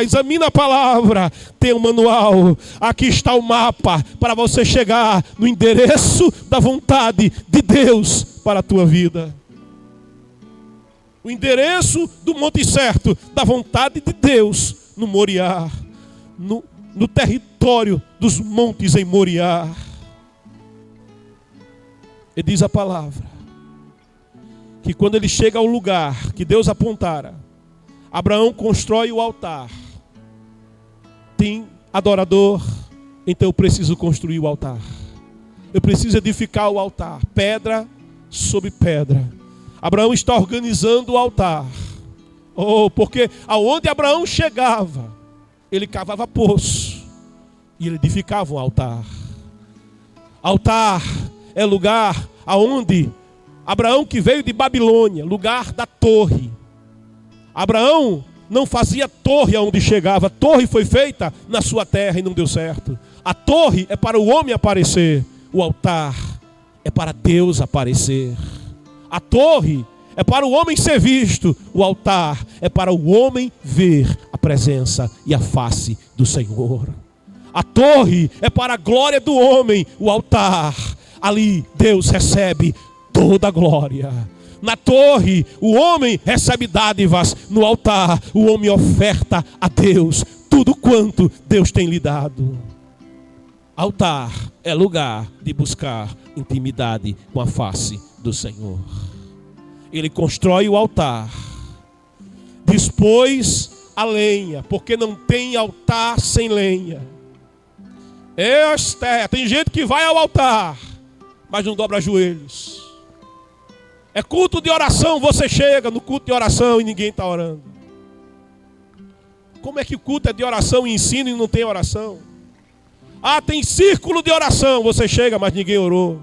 Examina a palavra. Tem um manual. Aqui está o mapa para você chegar no endereço da vontade de Deus para a tua vida. O endereço do monte certo da vontade de Deus no Moriá, no território dos montes em Moriá. E diz a palavra que quando ele chega ao lugar que Deus apontara, Abraão constrói o altar. Tem adorador, então eu preciso construir o altar. Eu preciso edificar o altar, pedra sobre pedra. Abraão está organizando o altar. Porque aonde Abraão chegava, ele cavava poço e ele edificava um altar. Altar é lugar aonde Abraão, que veio de Babilônia, lugar da torre. Abraão não fazia torre aonde chegava. A torre foi feita na sua terra e não deu certo. A torre é para o homem aparecer. O altar é para Deus aparecer. A torre é para o homem ser visto. O altar é para o homem ver a presença e a face do Senhor. A torre é para a glória do homem. O altar, ali Deus recebe toda a glória. Na torre, o homem recebe dádivas. No altar, o homem oferta a Deus tudo quanto Deus tem lhe dado. Altar é lugar de buscar intimidade com a face do Senhor. Ele constrói o altar, dispôs a lenha, porque não tem altar sem lenha. Tem gente que vai ao altar, mas não dobra joelhos. É culto de oração, você chega no culto de oração e ninguém está orando. Como é que o culto é de oração e ensino e não tem oração? Tem círculo de oração, você chega, mas ninguém orou.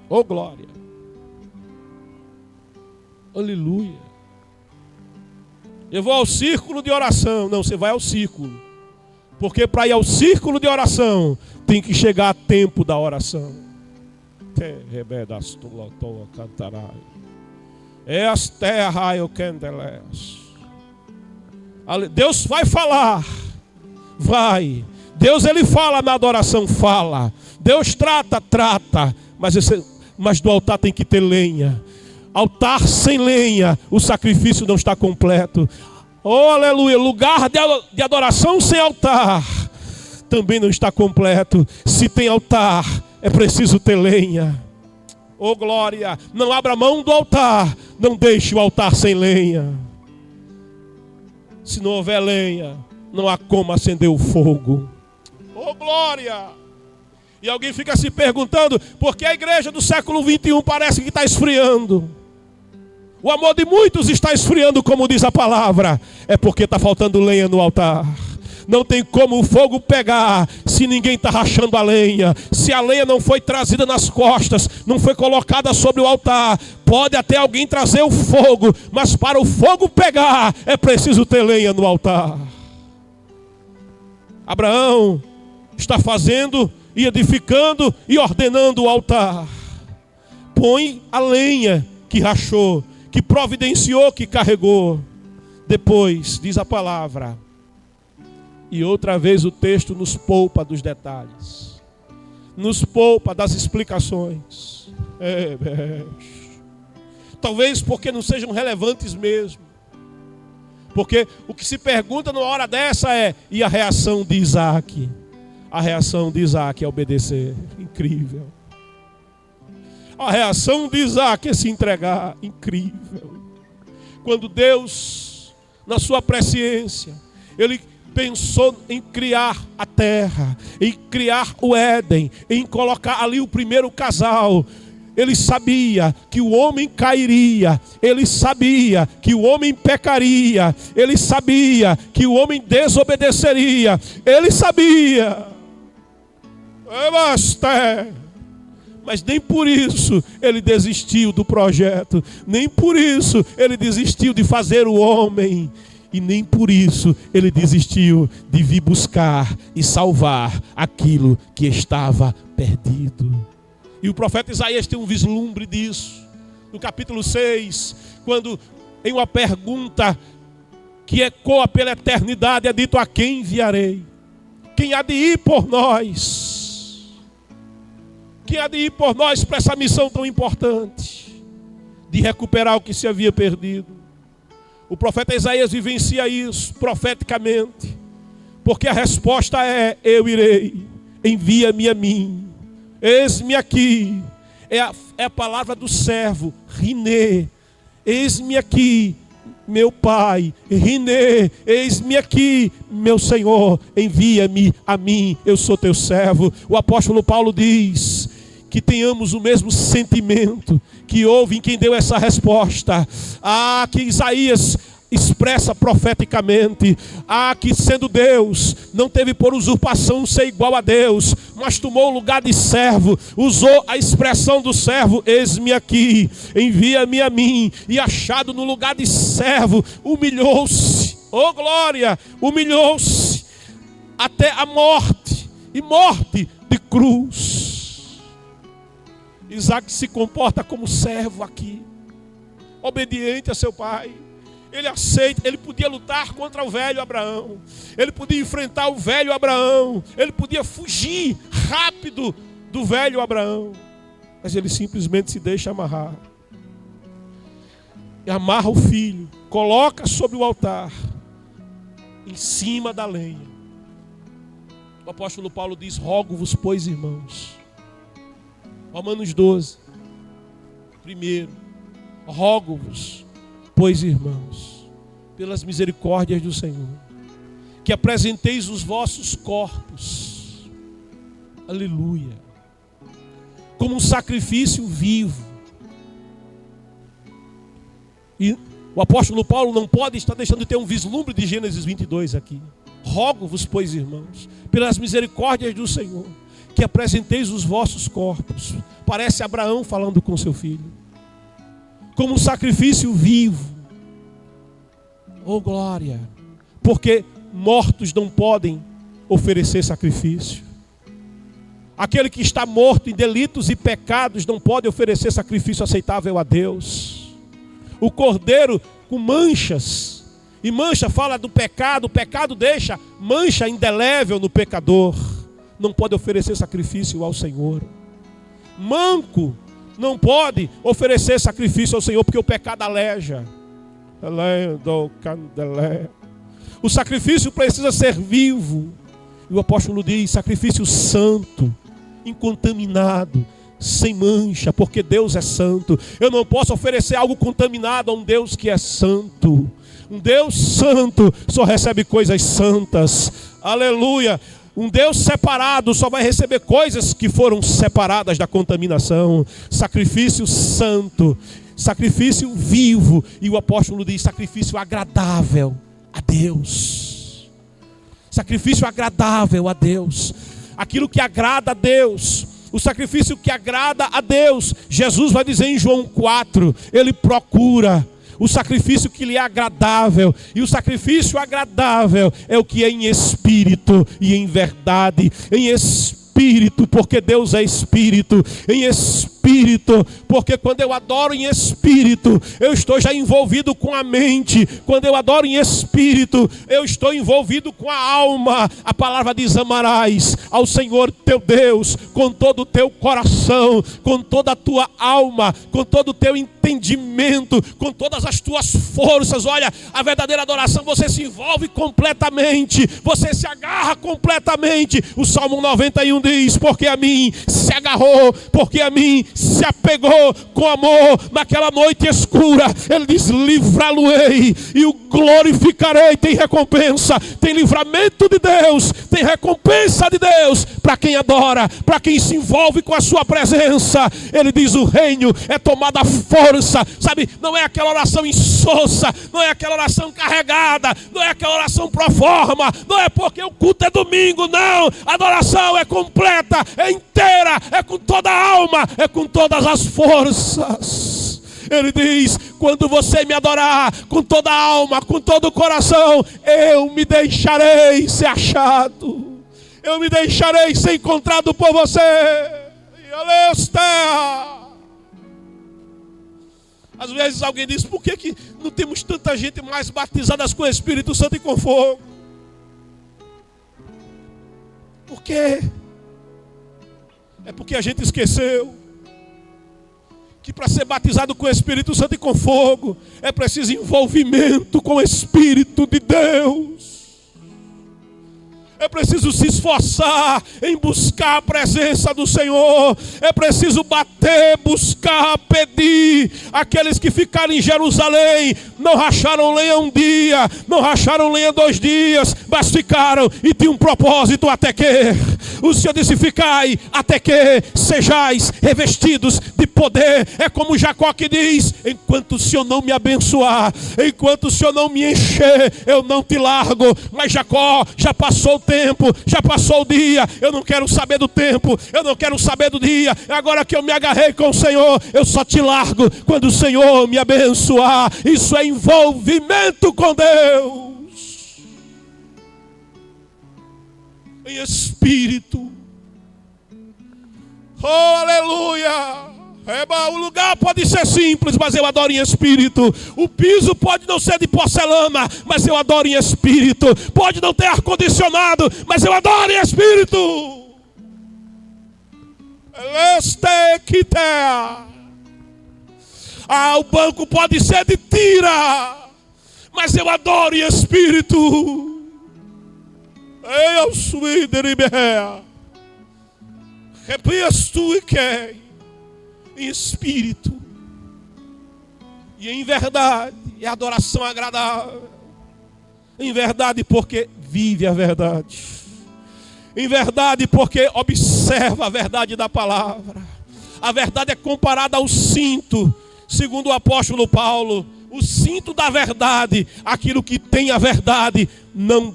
Oh glória. Aleluia. Eu vou ao círculo de oração. Não, você vai ao círculo. Porque para ir ao círculo de oração, tem que chegar a tempo da oração. te rebedas tu lotoa cantarai. É as terra eu candeles. Deus vai falar. Vai. Deus ele fala na adoração, fala. Deus trata. Mas do altar tem que ter lenha. Altar sem lenha, o sacrifício não está completo. Oh, aleluia. Lugar de adoração sem altar também não está completo. Se tem altar, é preciso ter lenha. Oh, glória. Não abra mão do altar. Não deixe o altar sem lenha. Se não houver lenha, não há como acender o fogo. Oh, glória. E alguém fica se perguntando, por que a igreja do século 21 parece que está esfriando? O amor de muitos está esfriando, como diz a palavra. É porque está faltando lenha no altar. Não tem como o fogo pegar se ninguém está rachando a lenha. Se a lenha não foi trazida nas costas, não foi colocada sobre o altar. Pode até alguém trazer o fogo, mas para o fogo pegar, é preciso ter lenha no altar. Abraão está fazendo e edificando e ordenando o altar. Põe a lenha que rachou, que providenciou, que carregou. Depois, diz a palavra, e outra vez o texto nos poupa dos detalhes, nos poupa das explicações. Talvez porque não sejam relevantes mesmo. Porque o que se pergunta numa hora dessa é, e a reação de Isaac? A reação de Isaac é obedecer. Incrível. A reação de Isaac é se entregar. Incrível. Quando Deus, na sua presciência, Ele pensou em criar a terra, em criar o Éden, em colocar ali o primeiro casal. Ele sabia que o homem cairia, ele sabia que o homem pecaria, ele sabia que o homem desobedeceria, ele sabia. Mas nem por isso ele desistiu do projeto, nem por isso ele desistiu de fazer o homem. E nem por isso ele desistiu de vir buscar e salvar aquilo que estava perdido. E o profeta Isaías tem um vislumbre disso. No capítulo 6, quando em uma pergunta que ecoa pela eternidade, é dito: a quem enviarei? Quem há de ir por nós? Quem há de ir por nós para essa missão tão importante de recuperar o que se havia perdido? O profeta Isaías vivencia isso profeticamente, porque a resposta é: eu irei, envia-me a mim, eis-me aqui. É a palavra do servo, Rinê, eis-me aqui, meu pai, Rinê, eis-me aqui, meu Senhor, envia-me a mim, eu sou teu servo. O apóstolo Paulo diz que tenhamos o mesmo sentimento que houve em quem deu essa resposta. Que Isaías expressa profeticamente. Que sendo Deus, não teve por usurpação ser igual a Deus, mas tomou o lugar de servo, usou a expressão do servo, eis-me aqui, envia-me a mim, e achado no lugar de servo, humilhou-se, oh glória, humilhou-se até a morte, e morte de cruz. Isaac se comporta como servo aqui, obediente a seu pai. Ele aceita, ele podia lutar contra o velho Abraão, ele podia enfrentar o velho Abraão, ele podia fugir rápido do velho Abraão, mas ele simplesmente se deixa amarrar. E amarra o filho, coloca sobre o altar, em cima da lenha. O apóstolo Paulo diz: rogo-vos, pois, irmãos. Romanos 12. Primeiro, rogo-vos, pois, irmãos, pelas misericórdias do Senhor, que apresenteis os vossos corpos, aleluia, como um sacrifício vivo. E o apóstolo Paulo não pode estar deixando de ter um vislumbre de Gênesis 22 aqui. Rogo-vos, pois, irmãos, pelas misericórdias do Senhor, que apresenteis os vossos corpos. Parece Abraão falando com seu filho, como um sacrifício vivo. Oh glória! Porque mortos não podem oferecer sacrifício. Aquele que está morto em delitos e pecados não pode oferecer sacrifício aceitável a Deus. O cordeiro com manchas, e mancha fala do pecado, o pecado deixa mancha indelével no pecador, não pode oferecer sacrifício ao Senhor. Manco não pode oferecer sacrifício ao Senhor, porque o pecado aleja. O sacrifício precisa ser vivo. E o apóstolo diz: sacrifício santo, incontaminado, sem mancha, porque Deus é santo. Eu não posso oferecer algo contaminado a um Deus que é santo. Um Deus santo só recebe coisas santas. Aleluia. Um Deus separado só vai receber coisas que foram separadas da contaminação. Sacrifício santo, sacrifício vivo. E o apóstolo diz: sacrifício agradável a Deus. Sacrifício agradável a Deus. Aquilo que agrada a Deus. O sacrifício que agrada a Deus. Jesus vai dizer em João 4, ele procura o sacrifício que lhe é agradável. E o sacrifício agradável é o que é em espírito e em verdade. Em espírito, porque Deus é espírito. Em espírito, porque quando eu adoro em espírito, eu estou já envolvido com a mente. Quando eu adoro em espírito, eu estou envolvido com a alma. A palavra diz: amarás ao Senhor teu Deus com todo o teu coração, com toda a tua alma, com todo o teu entendimento, com todas as tuas forças. Olha, a verdadeira adoração, você se envolve completamente, você se agarra completamente. O Salmo 91 diz: porque a mim se agarrou, porque a mim se apegou com amor naquela noite escura. Ele diz: livrá-lo-ei e o glorificarei. Tem recompensa, tem livramento de Deus, tem recompensa de Deus para quem adora, para quem se envolve com a sua presença. Ele diz: o reino é tomada a força, sabe? Não é aquela oração insossa, não é aquela oração carregada, não é aquela oração pro forma, não é porque o culto é domingo, não. A adoração é completa, é inteira, é com toda a alma, é com todas as forças. Ele diz: quando você me adorar com toda a alma, com todo o coração, eu me deixarei ser achado, eu me deixarei ser encontrado por você. Às vezes alguém diz: por que não temos tanta gente mais batizadas com o Espírito Santo e com fogo? Por quê? É porque a gente esqueceu que para ser batizado com o Espírito Santo e com fogo é preciso envolvimento com o Espírito de Deus. É preciso se esforçar em buscar a presença do Senhor. É preciso bater, buscar, pedir. Aqueles que ficaram em Jerusalém não racharam lenha um dia, não racharam lenha 2 dias, mas ficaram e tinham um propósito: até que o Senhor disse: ficai até que sejais revestidos de poder. É como Jacó que diz: enquanto o Senhor não me abençoar, enquanto o Senhor não me encher, eu não te largo. Mas Jacó já passou o tempo, já passou o dia. Eu não quero saber do tempo, eu não quero saber do dia. Agora que eu me agarrei com o Senhor, eu só te largo quando o Senhor me abençoar. Isso é envolvimento com Deus em espírito. Oh, aleluia. O lugar pode ser simples, mas eu adoro em espírito. O piso pode não ser de porcelana, mas eu adoro em espírito. Pode não ter ar-condicionado, mas eu adoro em espírito. O banco pode ser de tira, mas eu adoro em espírito. Eu sou em espírito e em verdade. É adoração agradável. Em verdade, porque vive a verdade. Em verdade, porque observa a verdade da palavra. A verdade é comparada ao cinto, segundo o apóstolo Paulo. O cinto da verdade, aquilo que tem a verdade, não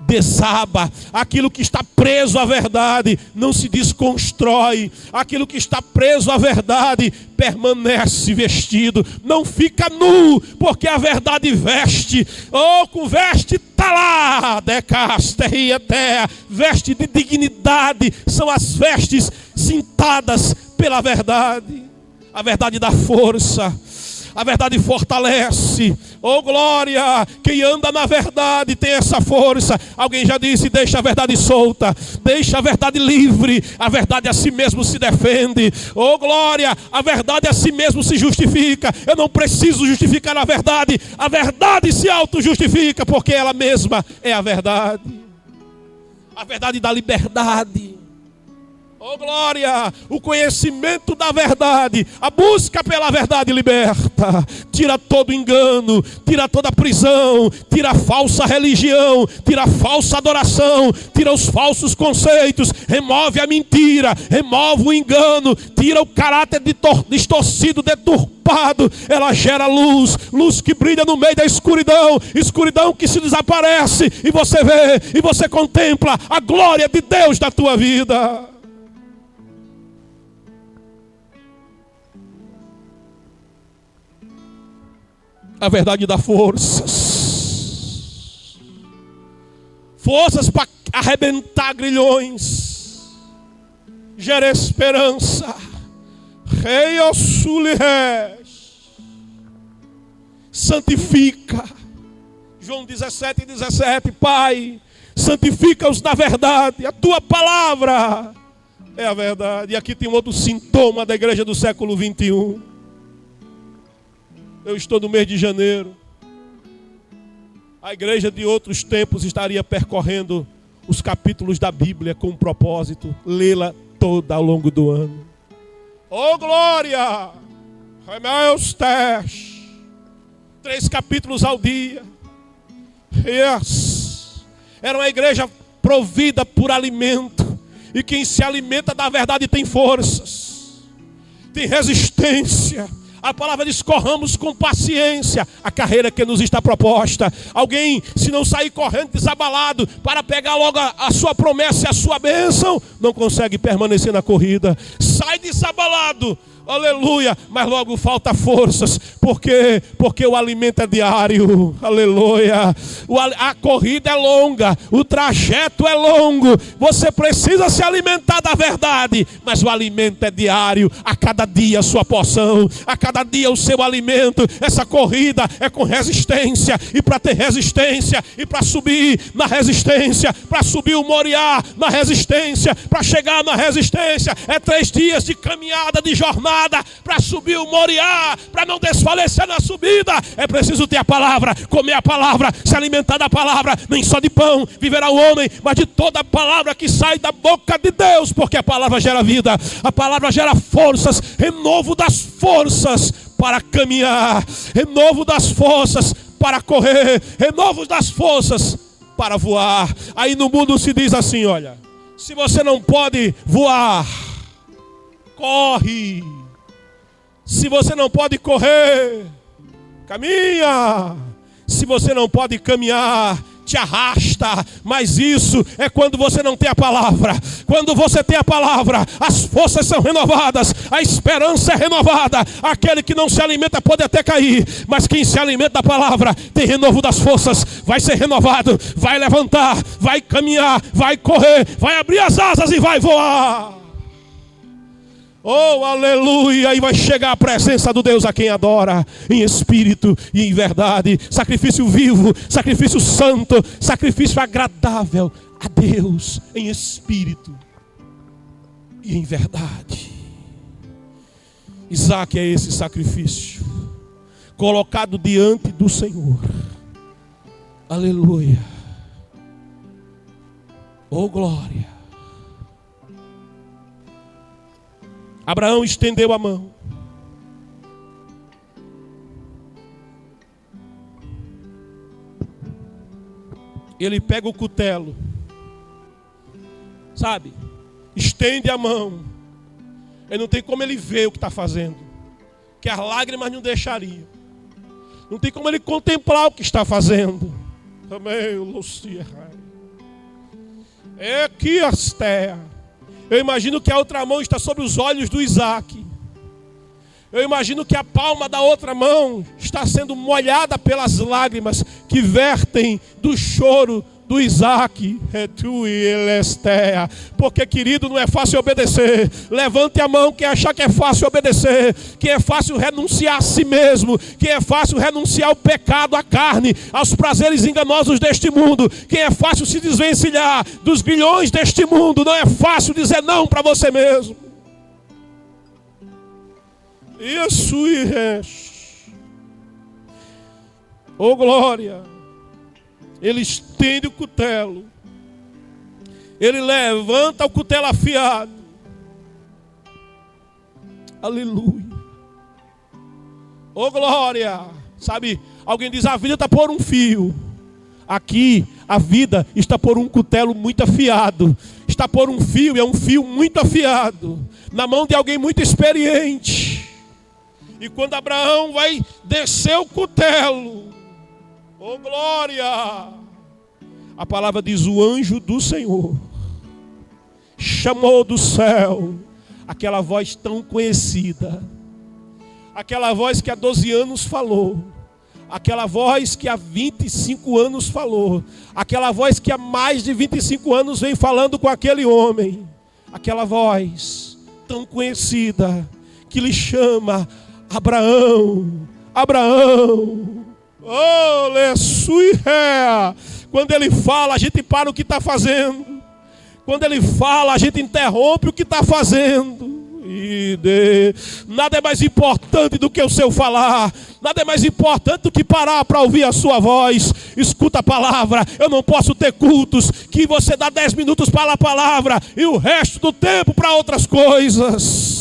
desaba. Aquilo que está preso à verdade não se desconstrói. Aquilo que está preso à verdade permanece vestido, não fica nu, porque a verdade veste. Com veste tá lá, veste de dignidade, são as vestes cintadas pela verdade. A verdade dá força, a verdade fortalece. Glória! Quem anda na verdade tem essa força. Alguém já disse: deixa a verdade solta, deixa a verdade livre. A verdade a si mesmo se defende. Glória! A verdade a si mesmo se justifica. Eu não preciso justificar a verdade se auto-justifica, porque ela mesma é a verdade. A verdade dá liberdade. Glória! O conhecimento da verdade, a busca pela verdade liberta, tira todo engano, tira toda prisão, tira a falsa religião, tira a falsa adoração, tira os falsos conceitos, remove a mentira, remove o engano, tira o caráter distorcido, deturpado. Ela gera luz, luz que brilha no meio da escuridão, escuridão que se desaparece, e você vê, e você contempla a glória de Deus na tua vida. A verdade dá forças. Forças para arrebentar grilhões. Gera esperança. Rei Ossulires. Santifica. João 17:17. Pai, santifica-os na verdade. A tua palavra é a verdade. E aqui tem um outro sintoma da igreja do século 21. Eu estou no mês de janeiro. A igreja de outros tempos estaria percorrendo os capítulos da Bíblia com um propósito: lê-la toda ao longo do ano. Glória! 3 capítulos ao dia. Yes. Era uma igreja provida por alimento. E quem se alimenta da verdade tem forças, tem resistência. A palavra diz: corramos com paciência a carreira que nos está proposta. Alguém, se não sair correndo desabalado para pegar logo a sua promessa e a sua bênção, não consegue permanecer na corrida. Sai desabalado, aleluia, mas logo falta forças, porque o alimento é diário, aleluia. A corrida é longa, o trajeto é longo, você precisa se alimentar da verdade, mas o alimento é diário, a cada dia a sua porção, a cada dia o seu alimento. Essa corrida é com resistência, e para ter resistência, e para subir na resistência, para subir o Moriá na resistência, para chegar na resistência, é 3 dias de caminhada, de jornada, para subir o Moriá, para não desfalecer na subida. É preciso ter a palavra, comer a palavra, se alimentar da palavra. Nem só de pão viverá o homem, mas de toda a palavra que sai da boca de Deus, porque a palavra gera vida, a palavra gera forças, renovo das forças para caminhar, renovo das forças para correr, renovo das forças para voar. Aí no mundo se diz assim: olha, se você não pode voar, corre. Se você não pode correr, caminha. Se você não pode caminhar, te arrasta. Mas isso é quando você não tem a palavra. Quando você tem a palavra, as forças são renovadas, a esperança é renovada. Aquele que não se alimenta pode até cair, mas quem se alimenta da palavra tem renovo das forças, vai ser renovado, vai levantar, vai caminhar, vai correr, vai abrir as asas e vai voar. Aleluia! E vai chegar a presença do Deus a quem adora, em espírito e em verdade. Sacrifício vivo, sacrifício santo, sacrifício agradável a Deus, em espírito e em verdade. Isaac é esse sacrifício, colocado diante do Senhor. Aleluia! Glória! Abraão estendeu a mão. Ele pega o cutelo, sabe? Estende a mão. Ele não tem como ele ver o que está fazendo, que as lágrimas não deixariam. Não tem como ele contemplar o que está fazendo. Também o Lucia. É que astea. Eu imagino que a outra mão está sobre os olhos do Isaac. Eu imagino que a palma da outra mão está sendo molhada pelas lágrimas que vertem do choro do Isaac. Porque, querido, não é fácil obedecer. Levante a mão quem achar que é fácil obedecer, que é fácil renunciar a si mesmo, que é fácil renunciar ao pecado, à carne, aos prazeres enganosos deste mundo, que é fácil se desvencilhar dos grilhões deste mundo. Não é fácil dizer não para você mesmo. Isso e resto. Oh glória. Ele estende o cutelo. Ele levanta o cutelo afiado. Aleluia. Oh glória. Sabe, alguém diz: a vida está por um fio. Aqui a vida está por um cutelo muito afiado. Está por um fio, e é um fio muito afiado, na mão de alguém muito experiente. E quando Abraão vai descer o cutelo, oh glória, a palavra diz: o anjo do Senhor chamou do céu aquela voz tão conhecida, aquela voz que há 12 anos falou, aquela voz que há 25 anos falou, aquela voz que há mais de 25 anos vem falando com aquele homem, aquela voz tão conhecida que lhe chama: Abraão, Abraão. Oh, lesuia. Quando ele fala, a gente para o que está fazendo. Quando ele fala, a gente interrompe o que está fazendo. Nada é mais importante do que o seu falar. Nada é mais importante do que parar para ouvir a sua voz. Escuta a palavra. Eu não posso ter cultos que você dá 10 minutos para a palavra e o resto do tempo para outras coisas.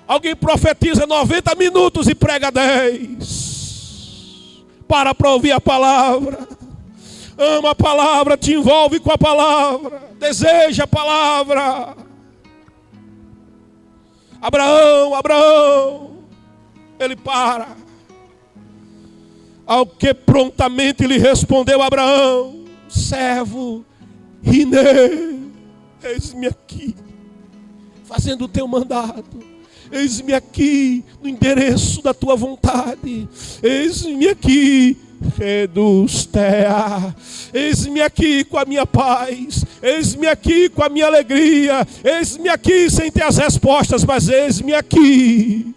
Alguém profetiza 90 minutos e prega 10. Para ouvir a palavra. Ama a palavra, te envolve com a palavra. Deseja a palavra. Abraão, Abraão. Ele para. Ao que prontamente lhe respondeu Abraão: servo, Rinê, eis-me aqui, fazendo o teu mandado. Eis-me aqui no endereço da tua vontade. Eis-me aqui, redustea. Eis-me aqui com a minha paz. Eis-me aqui com a minha alegria. Eis-me aqui sem ter as respostas, mas eis-me aqui.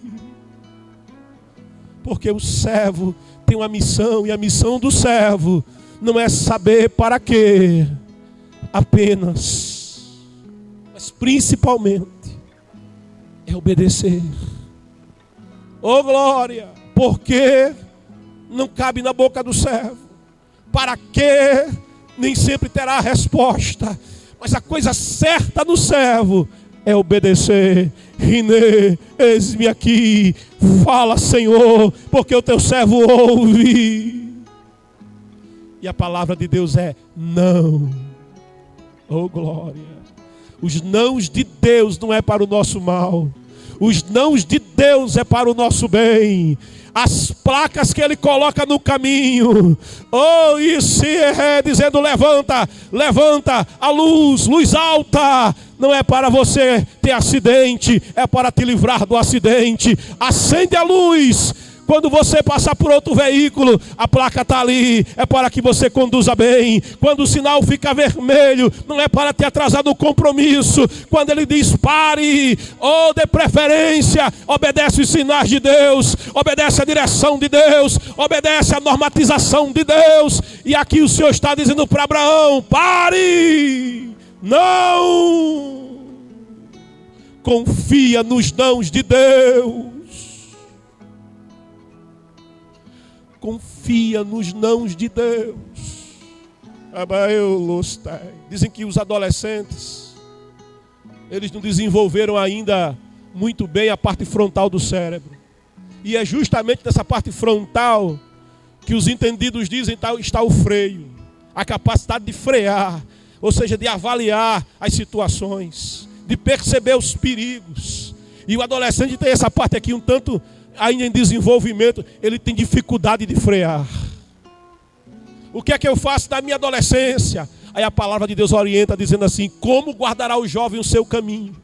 Porque o servo tem uma missão, e a missão do servo não é saber para quê apenas, mas principalmente é obedecer. Oh glória. Porque não cabe na boca do servo para quê, nem sempre terá a resposta, mas a coisa certa do servo é obedecer. Rinê, eis-me aqui, fala, Senhor, porque o teu servo ouve. E a palavra de Deus é não. Oh glória. Os nãos de Deus não é para o nosso mal. Os nãos de Deus é para o nosso bem. As placas que Ele coloca no caminho. Oh, isso é dizendo: levanta, levanta a luz, luz alta. Não é para você ter acidente, é para te livrar do acidente. Acende a luz. Quando você passar por outro veículo, a placa está ali, é para que você conduza bem. Quando o sinal fica vermelho, não é para te atrasar no compromisso. Quando ele diz pare, ou de preferência, obedece os sinais de Deus, obedece a direção de Deus, obedece a normatização de Deus. E aqui o Senhor está dizendo para Abraão: pare, não, confia nos nãos de Deus. Confia nos nãos de Deus. Dizem que os adolescentes, eles não desenvolveram ainda muito bem a parte frontal do cérebro. E é justamente nessa parte frontal que os entendidos dizem está o freio. A capacidade de frear, ou seja, de avaliar as situações, de perceber os perigos. E o adolescente tem essa parte aqui um tanto ainda em desenvolvimento, ele tem dificuldade de frear. O que é que eu faço na minha adolescência? Aí a palavra de Deus orienta dizendo assim: como guardará o jovem o seu caminho?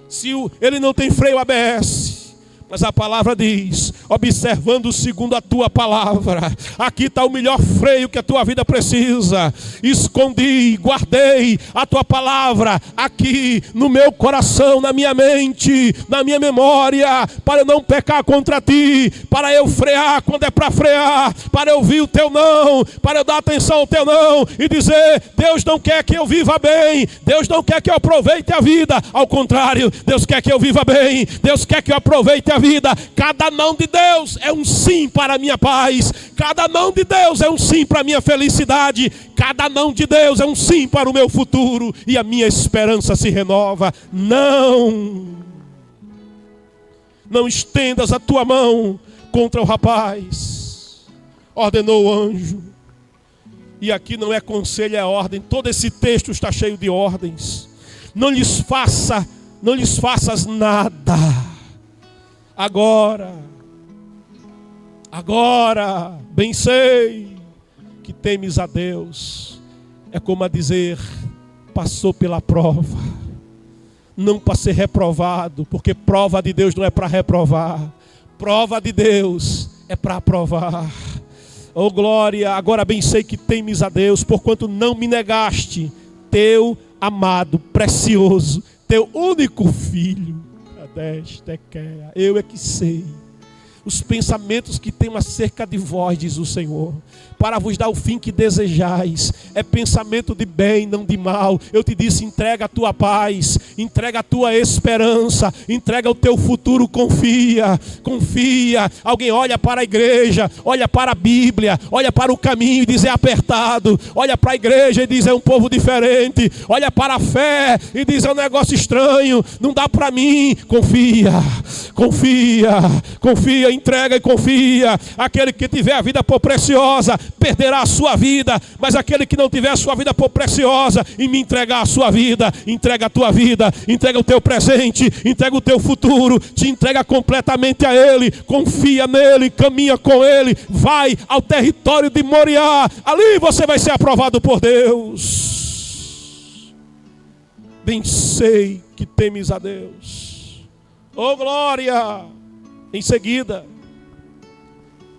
Se ele não tem freio ABS. Mas a palavra diz, observando segundo a tua palavra, aqui está o melhor freio que a tua vida precisa. Escondi, guardei a tua palavra aqui no meu coração, na minha mente, na minha memória, para eu não pecar contra ti, para eu frear quando é para frear, para eu ouvir o teu não, para eu dar atenção ao teu não e dizer: Deus não quer que eu viva bem, Deus não quer que eu aproveite a vida, ao contrário, Deus quer que eu viva bem, Deus quer que eu aproveite a vida. Cada não de Deus é um sim para a minha paz. Cada não de Deus é um sim para a minha felicidade. Cada não de Deus é um sim para o meu futuro. E a minha esperança se renova. Não estendas a tua mão contra o rapaz, ordenou o anjo. E aqui não é conselho, é ordem. Todo esse texto está cheio de ordens. Não lhes faças nada. Agora, bem sei que temes a Deus. É como a dizer, passou pela prova. Não para ser reprovado, porque prova de Deus não é para reprovar. Prova de Deus é para aprovar. Oh glória, agora bem sei que temes a Deus, porquanto não me negaste teu amado, precioso, teu único filho. Eu é que sei os pensamentos que tenho acerca de vós, diz o Senhor, para vos dar o fim que desejais. É pensamento de bem, não de mal. Eu te disse, entrega a tua paz, entrega a tua esperança, entrega o teu futuro, confia. Alguém olha para a igreja, olha para a Bíblia, olha para o caminho e diz: é apertado. Olha para a igreja e diz: é um povo diferente. Olha para a fé e diz: é um negócio estranho, não dá para mim. Confia, entrega e confia. Aquele que tiver a vida por preciosa perderá a sua vida, mas aquele que não tiver a sua vida por preciosa e me entregar a sua vida, entrega a tua vida, entrega o teu presente, entrega o teu futuro, te entrega completamente a Ele. Confia nele, caminha com Ele, vai ao território de Moriá, ali você vai ser aprovado por Deus. Bem sei que temes a Deus. Oh glória! Em seguida,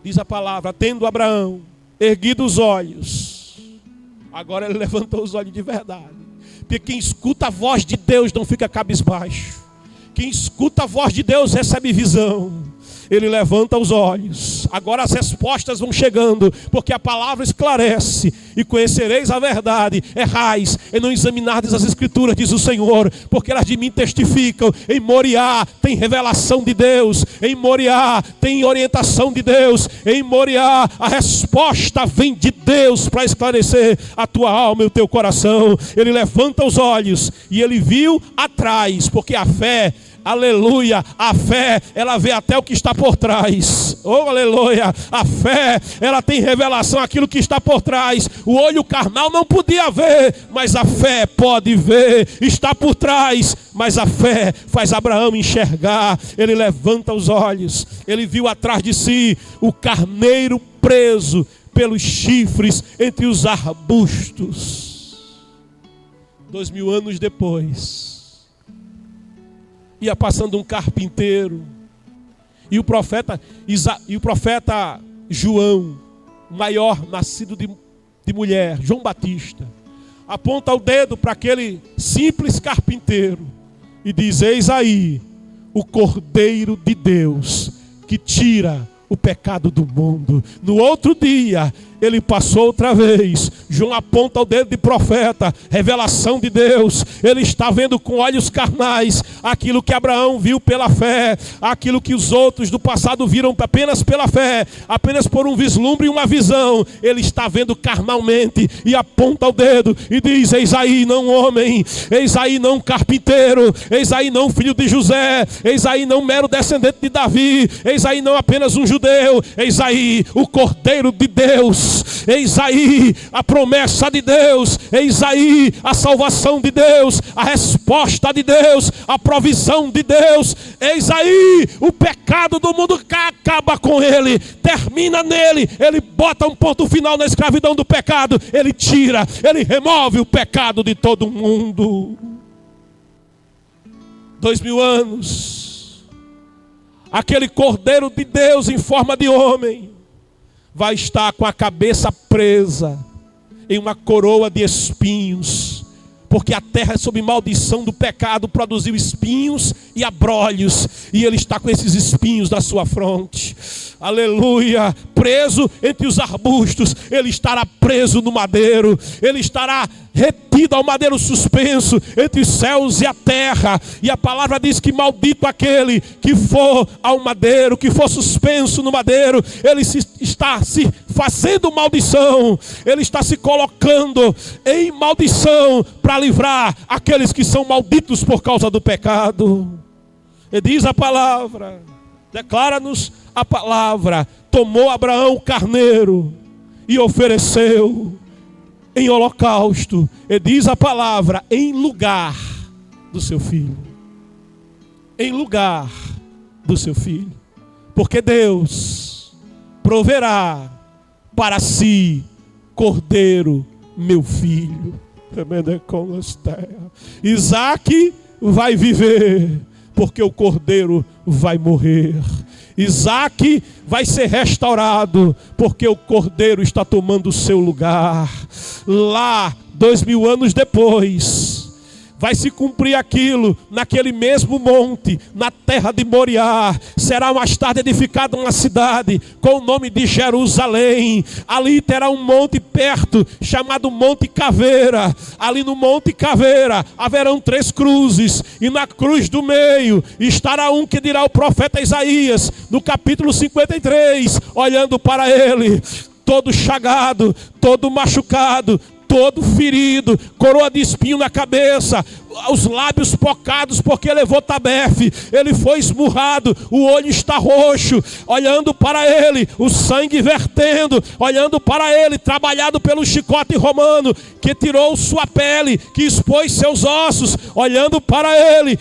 diz a palavra, tendo Abraão erguido os olhos, agora ele levantou os olhos de verdade, porque quem escuta a voz de Deus não fica cabisbaixo, quem escuta a voz de Deus recebe visão. Ele levanta os olhos. Agora as respostas vão chegando, porque a palavra esclarece. E conhecereis a verdade. Errais em não examinardes as escrituras, diz o Senhor, porque elas de mim testificam. Em Moriá tem revelação de Deus. Em Moriá tem orientação de Deus. Em Moriá a resposta vem de Deus para esclarecer a tua alma e o teu coração. Ele levanta os olhos e ele viu atrás, porque a fé, aleluia, a fé, ela vê até o que está por trás. Oh, aleluia, a fé, ela tem revelação aquilo que está por trás. O olho carnal não podia ver, mas a fé pode ver, está por trás. Mas a fé faz Abraão enxergar. Ele levanta os olhos, ele viu atrás de si o carneiro preso pelos chifres entre os arbustos. 2000 anos depois, ia passando um carpinteiro, e o profeta João, maior nascido de mulher, João Batista, aponta o dedo para aquele simples carpinteiro e diz: eis aí o Cordeiro de Deus que tira o pecado do mundo. No outro dia, ele passou outra vez. João aponta o dedo de profeta, revelação de Deus. Ele está vendo com olhos carnais aquilo que Abraão viu pela fé, aquilo que os outros do passado viram apenas pela fé, apenas por um vislumbre e uma visão. Ele está vendo carnalmente e aponta o dedo e diz: eis aí não homem, eis aí não carpinteiro, eis aí não filho de José, eis aí não mero descendente de Davi, eis aí não apenas um judeu, eis aí o Cordeiro de Deus Deus, eis aí a promessa de Deus, eis aí a salvação de Deus, a resposta de Deus, a provisão de Deus, eis aí o pecado do mundo que acaba com ele, termina nele, ele bota um ponto final na escravidão do pecado, ele tira, ele remove o pecado de todo mundo. 2000 anos, aquele Cordeiro de Deus em forma de homem vai estar com a cabeça presa em uma coroa de espinhos, porque a terra, sob maldição do pecado, produziu espinhos e abrolhos, e ele está com esses espinhos na sua fronte. Aleluia, preso entre os arbustos, ele estará preso no madeiro, ele estará retido ao madeiro suspenso entre os céus e a terra, e a palavra diz que maldito aquele que for ao madeiro, que for suspenso no madeiro. Ele está se fazendo maldição, ele está se colocando em maldição para livrar aqueles que são malditos por causa do pecado. E diz a palavra, declara-nos a palavra: tomou Abraão o carneiro e ofereceu em holocausto, e diz a palavra, em lugar do seu filho. Em lugar do seu filho. Porque Deus proverá para si cordeiro, meu filho. Isaque vai viver, porque o cordeiro vai morrer. Isaque vai ser restaurado, porque o cordeiro está tomando o seu lugar. Lá, 2000 anos depois, vai se cumprir aquilo, naquele mesmo monte, na terra de Moriá. Será mais tarde edificada uma cidade com o nome de Jerusalém. Ali terá um monte perto, chamado Monte Caveira. Ali no Monte Caveira haverão 3 cruzes, e na cruz do meio estará um que dirá o profeta Isaías, no capítulo 53, olhando para ele, todo chagado, todo machucado, todo ferido, coroa de espinho na cabeça, os lábios pocados porque levou tabefe, ele foi esmurrado, o olho está roxo, olhando para ele, o sangue vertendo, olhando para ele, trabalhado pelo chicote romano, que tirou sua pele, que expôs seus ossos, olhando para ele,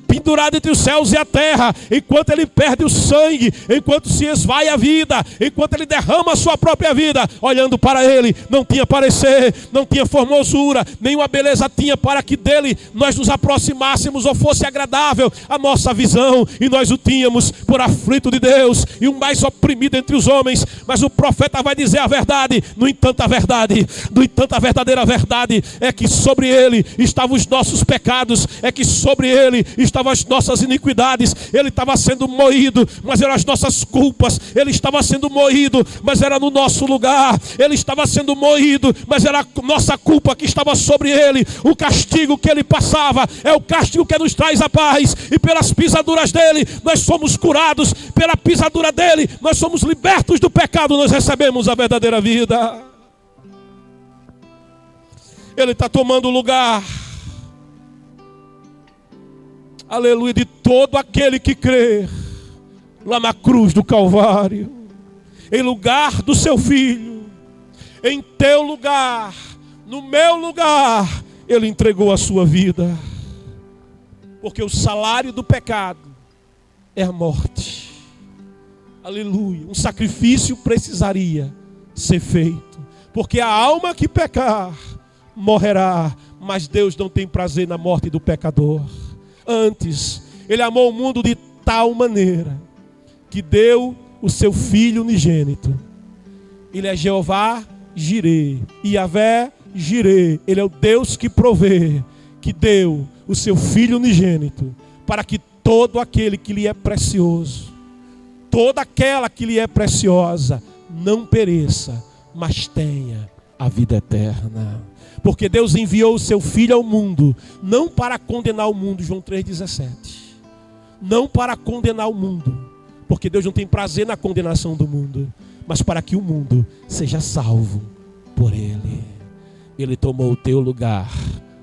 pendurado entre os céus e a terra, enquanto ele perde o sangue, enquanto se esvai a vida, enquanto ele derrama a sua própria vida, olhando para ele, não tinha parecer, não tinha formosura, nenhuma beleza tinha para que dele nós nos aproximássemos ou fosse agradável a nossa visão, e nós o tínhamos por aflito de Deus e o mais oprimido entre os homens. Mas o profeta vai dizer a verdade. No entanto a verdadeira verdade é que sobre ele estavam os nossos pecados, é que sobre ele estavam as nossas iniquidades. Ele estava sendo moído, mas eram as nossas culpas. Ele estava sendo moído, mas era no nosso lugar. Ele estava sendo moído, mas era a nossa culpa que estava sobre ele. O castigo que ele passava é o castigo que nos traz a paz, e pelas pisaduras dele nós somos curados, pela pisadura dele nós somos libertos do pecado, nós recebemos a verdadeira vida. Ele está tomando o lugar, aleluia, de todo aquele que crê lá na cruz do Calvário, em lugar do seu filho, em teu lugar, no meu lugar. Ele entregou a sua vida, porque o salário do pecado é a morte. Aleluia. Um sacrifício precisaria ser feito, porque a alma que pecar morrerá, mas Deus não tem prazer na morte do pecador. Antes, Ele amou o mundo de tal maneira que deu o seu Filho unigênito. Ele é Jeová Jirê, Yahvé Jirê, Ele é o Deus que provê, que deu o seu Filho unigênito, para que todo aquele que lhe é precioso, toda aquela que lhe é preciosa, não pereça, mas tenha a vida eterna. Porque Deus enviou o seu Filho ao mundo, não para condenar o mundo, João 3,17. Não para condenar o mundo, porque Deus não tem prazer na condenação do mundo, mas para que o mundo seja salvo por Ele. Ele tomou o teu lugar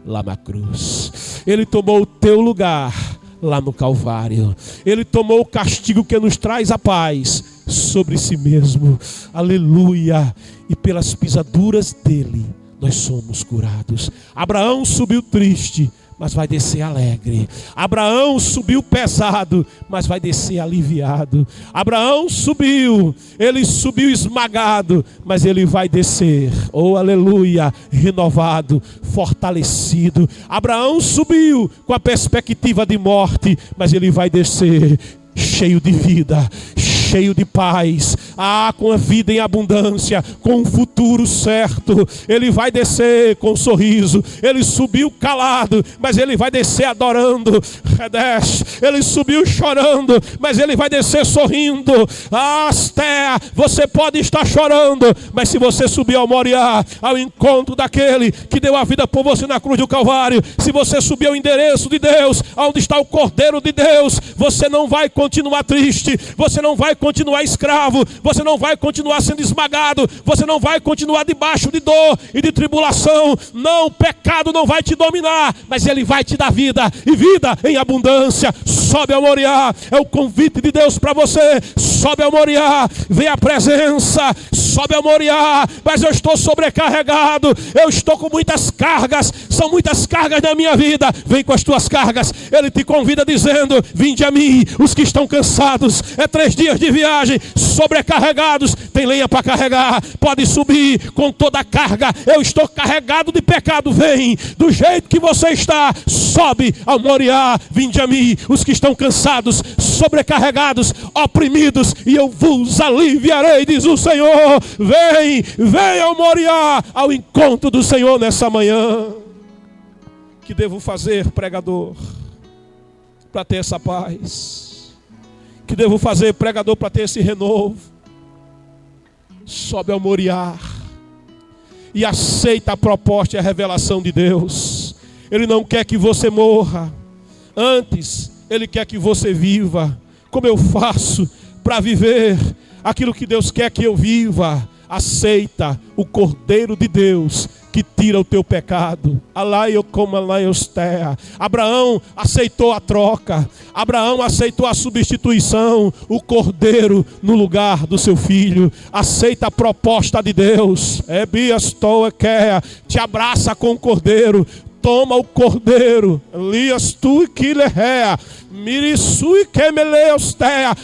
lá na cruz. Ele tomou o teu lugar lá no Calvário. Ele tomou o castigo que nos traz a paz sobre si mesmo. Aleluia. E pelas pisaduras dele nós somos curados. Abraão subiu triste, mas vai descer alegre. Abraão subiu pesado, mas vai descer aliviado. Abraão subiu, ele subiu esmagado, mas ele vai descer, oh aleluia, renovado, fortalecido. Abraão subiu com a perspectiva de morte, mas ele vai descer cheio de vida, cheio de paz, com a vida em abundância, com um futuro certo. Ele vai descer com um sorriso. Ele subiu calado, mas ele vai descer adorando. Ele subiu chorando, mas ele vai descer sorrindo. Asté, você pode estar chorando, mas se você subir ao Moriá, ao encontro daquele que deu a vida por você na cruz do Calvário, se você subir ao endereço de Deus, onde está o Cordeiro de Deus, você não vai continuar triste, você não vai continuar escravo, você não vai continuar sendo esmagado, você não vai continuar debaixo de dor e de tribulação. Não, o pecado não vai te dominar, mas ele vai te dar vida, e vida em abundância. Sobe ao Moriá, é o convite de Deus para você. Sobe ao Moriá, vem a presença. Sobe ao Moriá, mas eu estou sobrecarregado, eu estou com muitas cargas, são muitas cargas na minha vida. Vem com as tuas cargas. Ele te convida dizendo: vinde a mim, os que estão cansados. É 3 dias de viagem, sobrecarregados, tem lenha para carregar, pode subir com toda a carga. Eu estou carregado de pecado, vem, do jeito que você está, sobe ao Moriá. Vinde a mim, os que estão cansados, sobrecarregados, oprimidos, e eu vos aliviarei, diz o Senhor. Vem, vem ao Moriá, ao encontro do Senhor nessa manhã. Que devo fazer, pregador, para ter essa paz? Que devo fazer, pregador, para ter esse renovo? Sobe ao Moriá e aceita a proposta e a revelação de Deus. Ele não quer que você morra, antes Ele quer que você viva. Como eu faço para viver aquilo que Deus quer que eu viva? Aceita o Cordeiro de Deus que tira o teu pecado. Abraão aceitou a troca. Abraão aceitou a substituição. O Cordeiro no lugar do seu filho. Aceita a proposta de Deus. Te abraça com o Cordeiro. Toma o Cordeiro.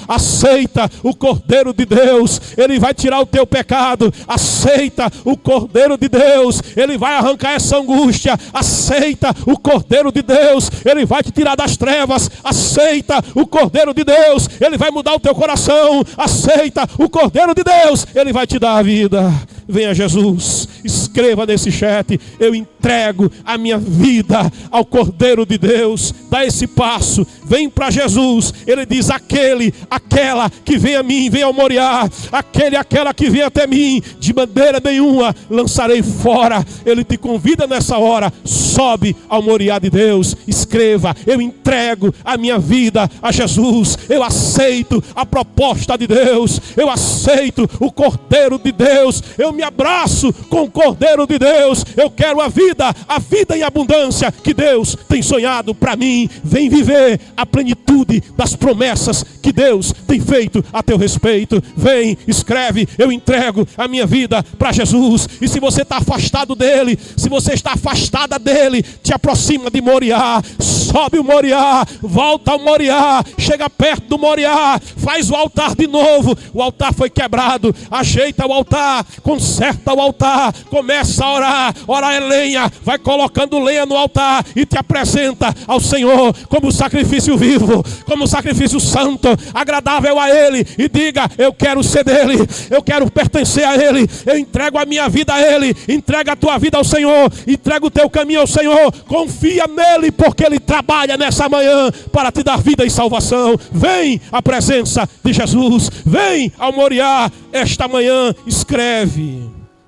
Aceita o Cordeiro de Deus. Ele vai tirar o teu pecado. Aceita o Cordeiro de Deus. Ele vai arrancar essa angústia. Aceita o Cordeiro de Deus. Ele vai te tirar das trevas. Aceita o Cordeiro de Deus. Ele vai mudar o teu coração. Aceita o Cordeiro de Deus. Ele vai te dar a vida. Venha Jesus. Escreva nesse chat: eu entrego a minha vida ao Cordeiro de Deus. Dá esse passo. Vem para Jesus. Ele diz: aquela que vem a mim, vem ao Moriá. Aquela que vem até mim, de maneira nenhuma lançarei fora. Ele te convida nessa hora. Sobe ao Moriá de Deus. Escreva: eu entrego a minha vida a Jesus. Eu aceito a proposta de Deus. Eu aceito o Cordeiro de Deus. Eu me abraço com o Cordeiro de Deus. Eu quero a vida em abundância que Deus tem sonhado para mim. Vem viver a plenitude das promessas que Deus tem feito a teu respeito. Vem, escreve: eu entrego a minha vida para Jesus. E se você está afastado dele, se você está afastada dele, te aproxima de Moriá. Sobe o Moriá, volta ao Moriá, chega perto do Moriá, faz o altar de novo. O altar foi quebrado, ajeita o altar, conserta o altar, começa a orar é lenha, vai colocando lenha no altar e te apresenta ao Senhor como sacrifício vivo, como sacrifício santo, agradável a Ele, e diga: eu quero ser dele, eu quero pertencer a Ele, eu entrego a minha vida a Ele. Entrega a tua vida ao Senhor, entrega o teu caminho ao Senhor, confia nele, porque Ele trabalha nessa manhã para te dar vida e salvação. Vem à presença de Jesus, vem ao Moriá esta manhã. Escreve: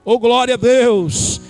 oh glória a Deus.